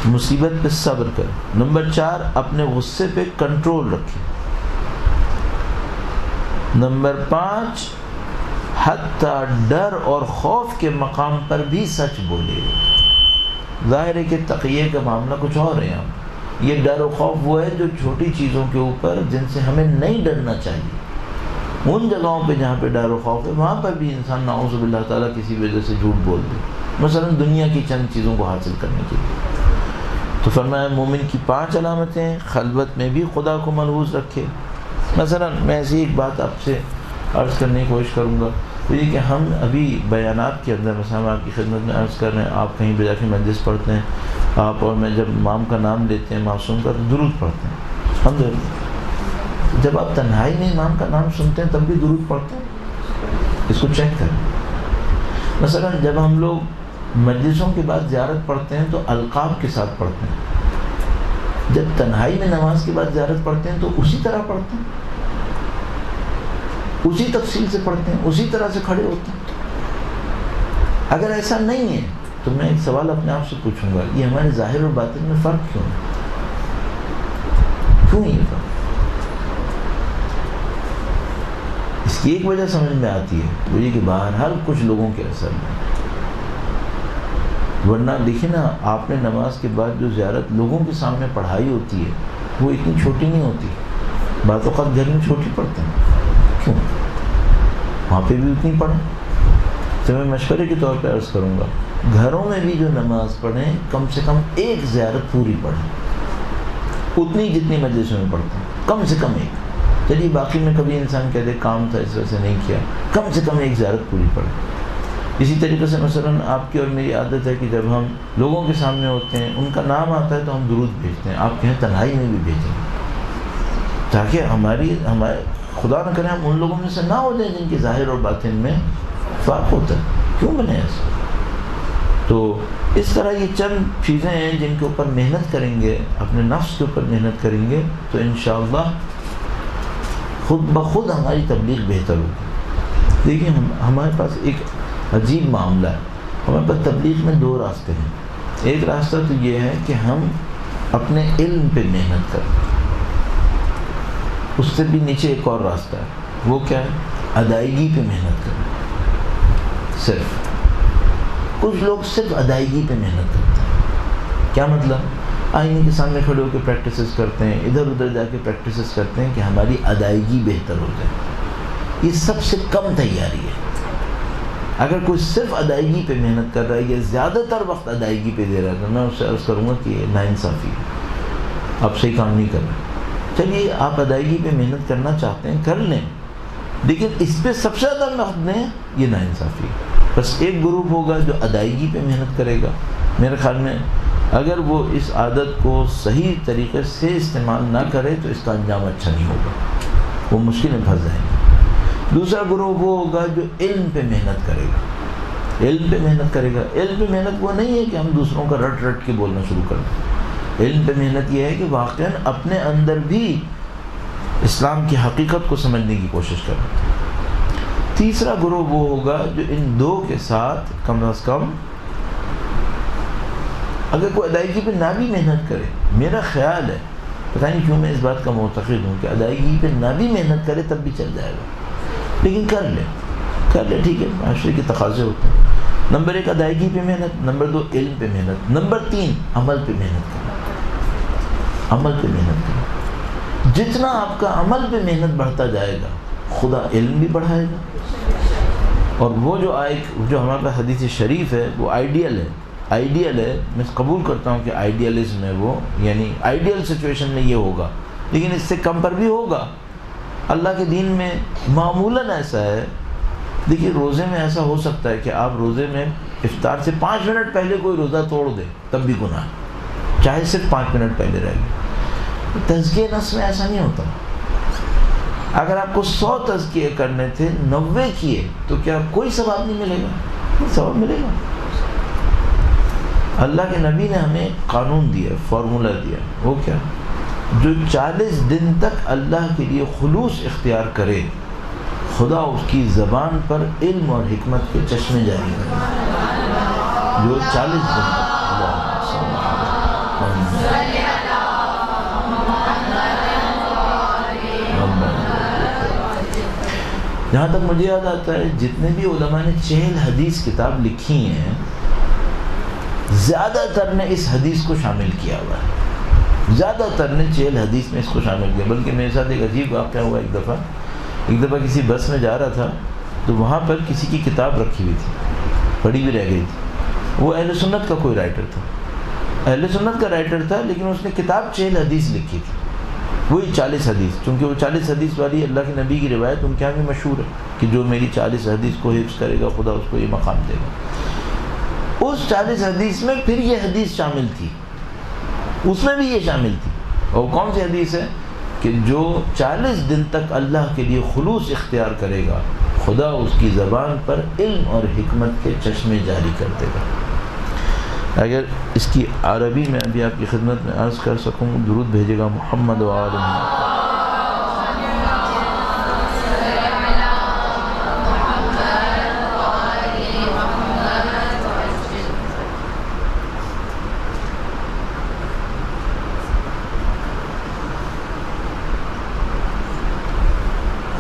مصیبت پہ صبر کر۔ نمبر 4 اپنے غصے پہ کنٹرول رکھے۔ نمبر 5 حتیٰ ڈر اور خوف کے مقام پر بھی سچ بولے۔ ظاہر ہے کہ تقیے کا معاملہ کچھ اور ہے۔ یہ ڈر و خوف وہ ہے جو چھوٹی چیزوں کے اوپر جن سے ہمیں نہیں ڈرنا چاہیے، ان جگہوں پہ جہاں پہ ڈر و خوف ہے وہاں پر بھی انسان نعوذ باللہ تعالیٰ کسی وجہ سے جھوٹ بول دے، مثلا دنیا کی چند چیزوں کو حاصل کرنے کے لیے۔ تو فرمایا مومن کی 5 علامتیں، خلوت میں بھی خدا کو ملحوظ رکھے۔ مثلا میں ایسی ایک بات آپ سے عرض کرنے کی کوشش کروں گا، تو یہ کہ ہم ابھی بیانات کے اندر مثلا ہم آپ کی خدمت میں عرض کر رہے ہیں، آپ کہیں بجا کے مجلس پڑھتے ہیں، آپ اور میں جب امام کا نام لیتے ہیں معصوم کا تو درود پڑھتے ہیں الحمدللہ۔ جب آپ تنہائی میں امام کا نام سنتے ہیں تب بھی درود پڑھتے ہیں، اس کو چیک کریں۔ مثلا جب ہم لوگ مجلسوں کے بعد زیارت پڑھتے ہیں تو القاب کے ساتھ پڑھتے ہیں، جب تنہائی میں نماز کے بعد زیارت پڑھتے ہیں تو اسی طرح پڑھتے ہیں، اسی تفصیل سے پڑھتے ہیں، اسی طرح سے کھڑے ہوتے ہیں۔ اگر ایسا نہیں ہے تو میں ایک سوال اپنے آپ سے پوچھوں گا، یہ ہمارے ظاہر اور باطن میں فرق کیوں ہے؟ کیوں یہ فرق؟ اس کی ایک وجہ سمجھ میں آتی ہے، وہ یہ کہ بہرحال کچھ لوگوں کے اثر میں، ورنہ دیکھیں نا آپ نے نماز کے بعد جو زیارت لوگوں کے سامنے پڑھائی ہوتی ہے وہ اتنی چھوٹی نہیں ہوتی، بعض اوقات گھر میں چھوٹی پڑھتے ہیں، کیوں؟ وہاں پہ بھی اتنی پڑھیں۔ تو میں مشورے کے طور پہ عرض کروں گا گھروں میں بھی جو نماز پڑھیں کم سے کم ایک زیارت پوری پڑھیں، اتنی جتنی مجلسوں میں پڑھتے ہیں، کم سے کم ایک۔ چلیے باقی میں کبھی انسان کہہ دے کام تھا اس وجہ سے نہیں کیا، کم سے کم ایک زیارت پوری پڑھیں۔ اسی طریقے سے مثلا آپ کی اور میری عادت ہے کہ جب ہم لوگوں کے سامنے ہوتے ہیں ان کا نام آتا ہے تو ہم درود بھیجتے ہیں، آپ کہیں تنہائی میں بھی بھیجیں تاکہ ہمارے خدا نہ کرے ہم ان لوگوں میں سے نہ ہو جائیں جن کے ظاہر اور باطن میں فرق ہوتا ہے۔ کیوں بنے ایسا؟ تو اس طرح یہ چند چیزیں ہیں جن کے اوپر محنت کریں گے، اپنے نفس کے اوپر محنت کریں گے تو انشاءاللہ خود بخود ہماری تبلیغ بہتر ہوگی۔ دیکھیں ہمارے پاس ایک عجیب معاملہ ہے، ہمارے پاس تبلیغ میں 2 راستے ہیں۔ ایک راستہ تو یہ ہے کہ ہم اپنے علم پہ محنت کریں، اس سے بھی نیچے ایک اور راستہ ہے، وہ کیا ہے؟ ادائیگی پہ محنت کریں۔ صرف کچھ لوگ صرف ادائیگی پہ محنت کرتے ہیں۔ کیا مطلب؟ آئینے کے سامنے کھڑے ہو کے پریکٹسز کرتے ہیں، ادھر ادھر جا کے پریکٹسز کرتے ہیں کہ ہماری ادائیگی بہتر ہو جائے۔ یہ سب سے کم تیاری ہے۔ اگر کوئی صرف ادائیگی پہ محنت کر رہا ہے یا زیادہ تر وقت ادائیگی پہ دے رہا ہے تو میں اس سے عرض کروں گا کہ یہ ناانصافی ہے، آپ صحیح کام نہیں کر رہے۔ چلیے آپ ادائیگی پہ محنت کرنا چاہتے ہیں کر لیں، لیکن اس پہ سب سے زیادہ وقت دیں، یہ ناانصافی ہے۔ بس ایک گروپ ہوگا جو ادائیگی پہ محنت کرے گا، میرے خیال میں اگر وہ اس عادت کو صحیح طریقے سے استعمال نہ کرے تو اس کا انجام اچھا نہیں ہوگا، وہ مشکل میں پھنس جائیں گے۔ دوسرا گروہ وہ ہوگا جو علم پہ محنت کرے گا، علم پہ محنت کرے گا۔ علم پہ محنت وہ نہیں ہے کہ ہم دوسروں کا رٹ رٹ کے بولنا شروع کر دیں، علم پہ محنت یہ ہے کہ واقعاً اپنے اندر بھی اسلام کی حقیقت کو سمجھنے کی کوشش کریں۔ تیسرا گروہ وہ ہوگا جو ان دو کے ساتھ کم از کم اگر کوئی ادائیگی پہ نہ بھی محنت کرے، میرا خیال ہے، پتہ نہیں کیوں میں اس بات کا معتقد ہوں کہ ادائیگی پہ نہ بھی محنت کرے تب بھی چل جائے گا، لیکن کر لے ٹھیک ہے، معاشرے کے تقاضے ہوتے ہیں۔ نمبر 1 ادائیگی پہ محنت، نمبر 2 علم پہ محنت، نمبر 3 عمل پہ محنت کرنا، عمل پہ محنت کرنا۔ جتنا آپ کا عمل پہ محنت بڑھتا جائے گا خدا علم بھی بڑھائے گا۔ اور وہ جو ہمارے پاس حدیث شریف ہے وہ آئیڈیل ہے، میں قبول کرتا ہوں کہ آئیڈیلزم ہے وہ، یعنی آئیڈیل سچویشن میں یہ ہوگا، لیکن اس سے کم پر بھی ہوگا۔ اللہ کے دین میں معمولاً ایسا ہے، دیکھیے روزے میں ایسا ہو سکتا ہے کہ آپ روزے میں افطار سے 5 منٹ پہلے کوئی روزہ توڑ دے تب بھی گناہ ہے، چاہے صرف 5 منٹ پہلے رہ گئے۔ تزکیہ نفس میں ایسا نہیں ہوتا۔ اگر آپ کو 100 تزکیے کرنے تھے 90 کیے تو کیا کوئی ثواب نہیں ملے گا؟ ثواب ملے گا۔ اللہ کے نبی نے ہمیں قانون دیا، فارمولہ دیا، وہ کیا؟ جو 40 دن تک اللہ کے لیے خلوص اختیار کرے خدا اس کی زبان پر علم اور حکمت کے چشمے جاری کرے۔ جو 40 دن تک جہاں تک مجھے یاد آتا ہے جتنے بھی علماء نے 40 حدیث کتاب لکھی ہیں زیادہ تر نے اس حدیث کو شامل کیا ہوا ہے، زیادہ تر نے 40 حدیث میں اس کو شامل کیا۔ بلکہ میرے ساتھ ایک عجیب واقعہ ہوا، ایک دفعہ کسی بس میں جا رہا تھا تو وہاں پر کسی کی کتاب رکھی ہوئی تھی، پڑھی بھی رہ گئی تھی۔ وہ اہل سنت کا کوئی رائٹر تھا، اہل سنت کا رائٹر تھا، لیکن اس نے کتاب 40 حدیث لکھی تھی، وہی 40 حدیث، چونکہ وہ 40 حدیث والی اللہ کے نبی کی روایت ان کے یہاں بھی مشہور ہے کہ جو میری 40 حدیث کو حفظ کرے گا خدا اس کو یہ مقام دے گا۔ اس 40 حدیث میں پھر یہ حدیث شامل تھی، اس میں بھی یہ شامل تھی۔ اور کون سی حدیث ہے؟ کہ جو 40 دن تک اللہ کے لیے خلوص اختیار کرے گا خدا اس کی زبان پر علم اور حکمت کے چشمے جاری کر دے گا۔ اگر اس کی عربی میں ابھی آپ کی خدمت میں عرض کر سکوں، درود بھیجے گا محمد و آل محمد۔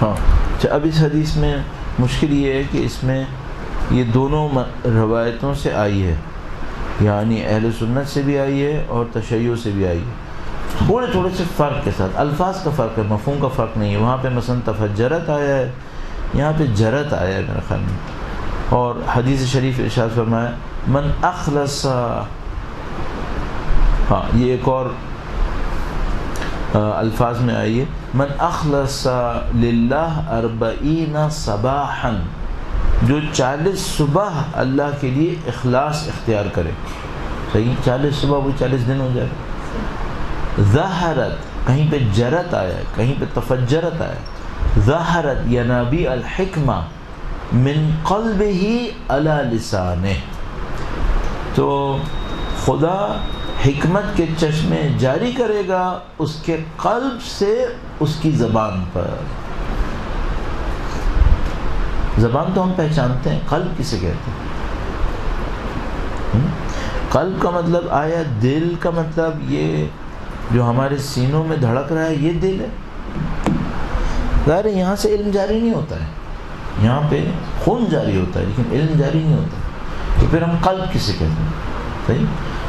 ہاں اچھا، اب اس حدیث میں مشکل یہ ہے کہ اس میں یہ دونوں روایتوں سے آئی ہے، یعنی اہل سنت سے بھی آئی ہے اور تشیع سے بھی آئی ہے، تھوڑے سے فرق کے ساتھ، الفاظ کا فرق ہے، مفہوم کا فرق نہیں ہے۔ وہاں پہ مثلا تفجرت آیا ہے، یہاں پہ جرت آیا ہے میرے خیال میں۔ اور حدیث شریف ارشاد فرمایا من اخلص، ہاں یہ ایک اور الفاظ میں آئی ہے من اخلص للہ 40 صباحا، جو 40 صبح اللہ کے لیے اخلاص اختیار کرے، صحیح 40 صبح وہ 40 دن ہو جائے۔ ظہرت، کہیں پہ جرت آیا ہے، کہیں پہ تفجرت آیا ہے، ظہرت ینابیع الحکمہ من قلبہ علی لسانہ، تو خدا حکمت کے چشمے جاری کرے گا اس کے قلب سے اس کی زبان پر۔ زبان تو ہم پہچانتے ہیں، قلب کسے کہتے ہیں؟ قلب کا مطلب آیا دل کا مطلب یہ جو ہمارے سینوں میں دھڑک رہا ہے یہ دل ہے۔ ظاہر ہے یہاں سے علم جاری نہیں ہوتا ہے، یہاں پہ خون جاری ہوتا ہے لیکن علم جاری نہیں ہوتا، تو پھر ہم قلب کسے کہتے ہیں؟ صحیح،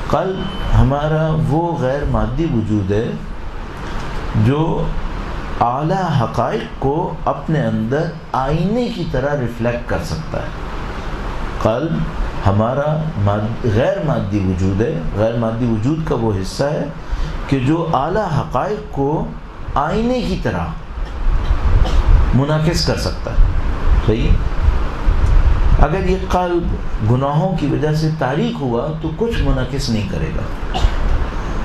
قلب ہمارا وہ غیر مادی وجود ہے جو اعلیٰ حقائق کو اپنے اندر آئینے کی طرح ریفلیکٹ کر سکتا ہے۔ قلب ہمارا غیر مادی وجود ہے، غیر مادی وجود کا وہ حصہ ہے کہ جو اعلیٰ حقائق کو آئینے کی طرح منعکس کر سکتا ہے۔ صحیح، اگر یہ قلب گناہوں کی وجہ سے تاریک ہوا تو کچھ منعکس نہیں کرے گا۔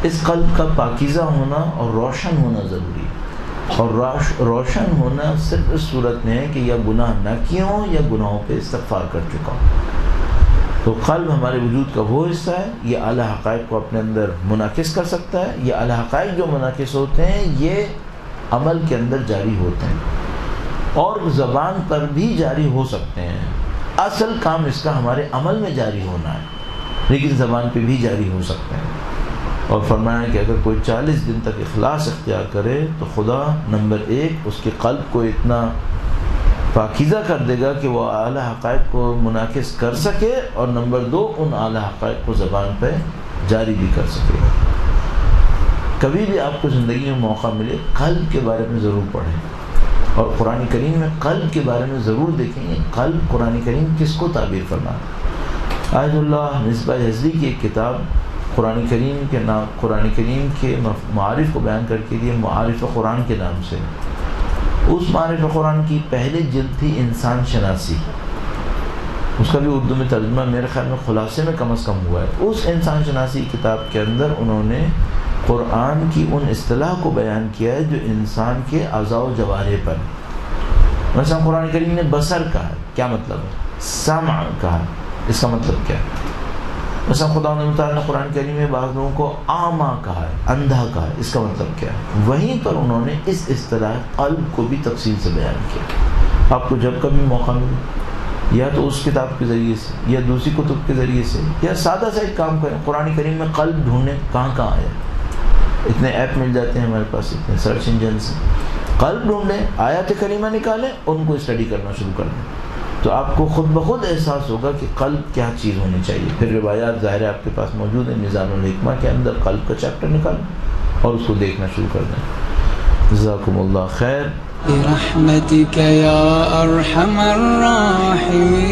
اس قلب کا پاکیزہ ہونا اور روشن ہونا ضروری ہے۔ اور روشن ہونا صرف اس صورت میں ہے کہ یا گناہ نہ کیے ہوں یا گناہوں پہ استغفار کر چکا ہوں۔ تو قلب ہمارے وجود کا وہ حصہ ہے، یہ اعلیٰ حقائق کو اپنے اندر منعکس کر سکتا ہے۔ یہ اعلیٰ حقائق جو منعکس ہوتے ہیں یہ عمل کے اندر جاری ہوتے ہیں اور زبان پر بھی جاری ہو سکتے ہیں۔ اصل کام اس کا ہمارے عمل میں جاری ہونا ہے، لیکن زبان پہ بھی جاری ہو سکتے ہیں۔ اور فرمایا کہ اگر کوئی 40 دن تک اخلاص اختیار کرے تو خدا نمبر 1 اس کے قلب کو اتنا پاکیزہ کر دے گا کہ وہ اعلیٰ حقائق کو منعکس کر سکے، اور نمبر 2 ان اعلیٰ حقائق کو زبان پہ جاری بھی کر سکے۔ کبھی بھی آپ کو زندگی میں موقع ملے قلب کے بارے میں ضرور پڑھیں، اور قرآن کریم میں قلب کے بارے میں ضرور دیکھیں قلب قرآن کریم کس کو تعبیر فرماتا ہے۔ آیت اللہ مصباح ہزلی کی ایک کتاب قرآن کریم کے معارف کو بیان کر کے لیے معارف قرآن کے نام سے، اس معارف قرآن کی پہلی جلد تھی انسان شناسی، اس کا بھی اردو میں ترجمہ میرے خیال میں خلاصے میں کم از کم ہوا ہے۔ اس انسان شناسی کتاب کے اندر انہوں نے قرآن کی ان اصطلاح کو بیان کیا ہے جو انسان کے اعضاء و جوارح پر، مثلا قرآن کریم نے بصر کہا ہے، کیا مطلب ہے؟ سمع کہا ہے، اس کا مطلب کیا ہے؟ مثلا خدا تعالیٰ نے قرآن کریم میں بعض لوگوں کو اعمیٰ کہا ہے، اندھا کہا ہے، اس کا مطلب کیا ہے؟ وہیں پر انہوں نے اس اصطلاح قلب کو بھی تفصیل سے بیان کیا۔ آپ کو جب کبھی موقع ملے یا تو اس کتاب کے ذریعے سے یا دوسری کتب کے ذریعے سے یا سادہ سا ایک کام کریں، قرآن کریم میں قلب ڈھونڈیں کہاں آیا، اتنے ایپ مل جاتے ہیں ہمارے پاس، اتنے سرچ انجن سے قلب ڈھونڈیں، آیات کریمہ نکالیں، ان کو اسٹڈی کرنا شروع کر دیں، تو آپ کو خود بخود احساس ہوگا کہ قلب کیا چیز ہونی چاہیے۔ پھر روایات ظاہر ہے آپ کے پاس موجود ہیں، میزان الحکمہ کے اندر قلب کا چیپٹر نکالیں اور اس کو دیکھنا شروع کر دیں۔ جزاکم اللہ خیر۔ برحمتك يا أرحم الراحمين،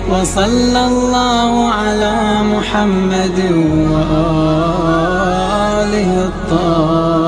وصلى الله على محمد وآله الطاهرين۔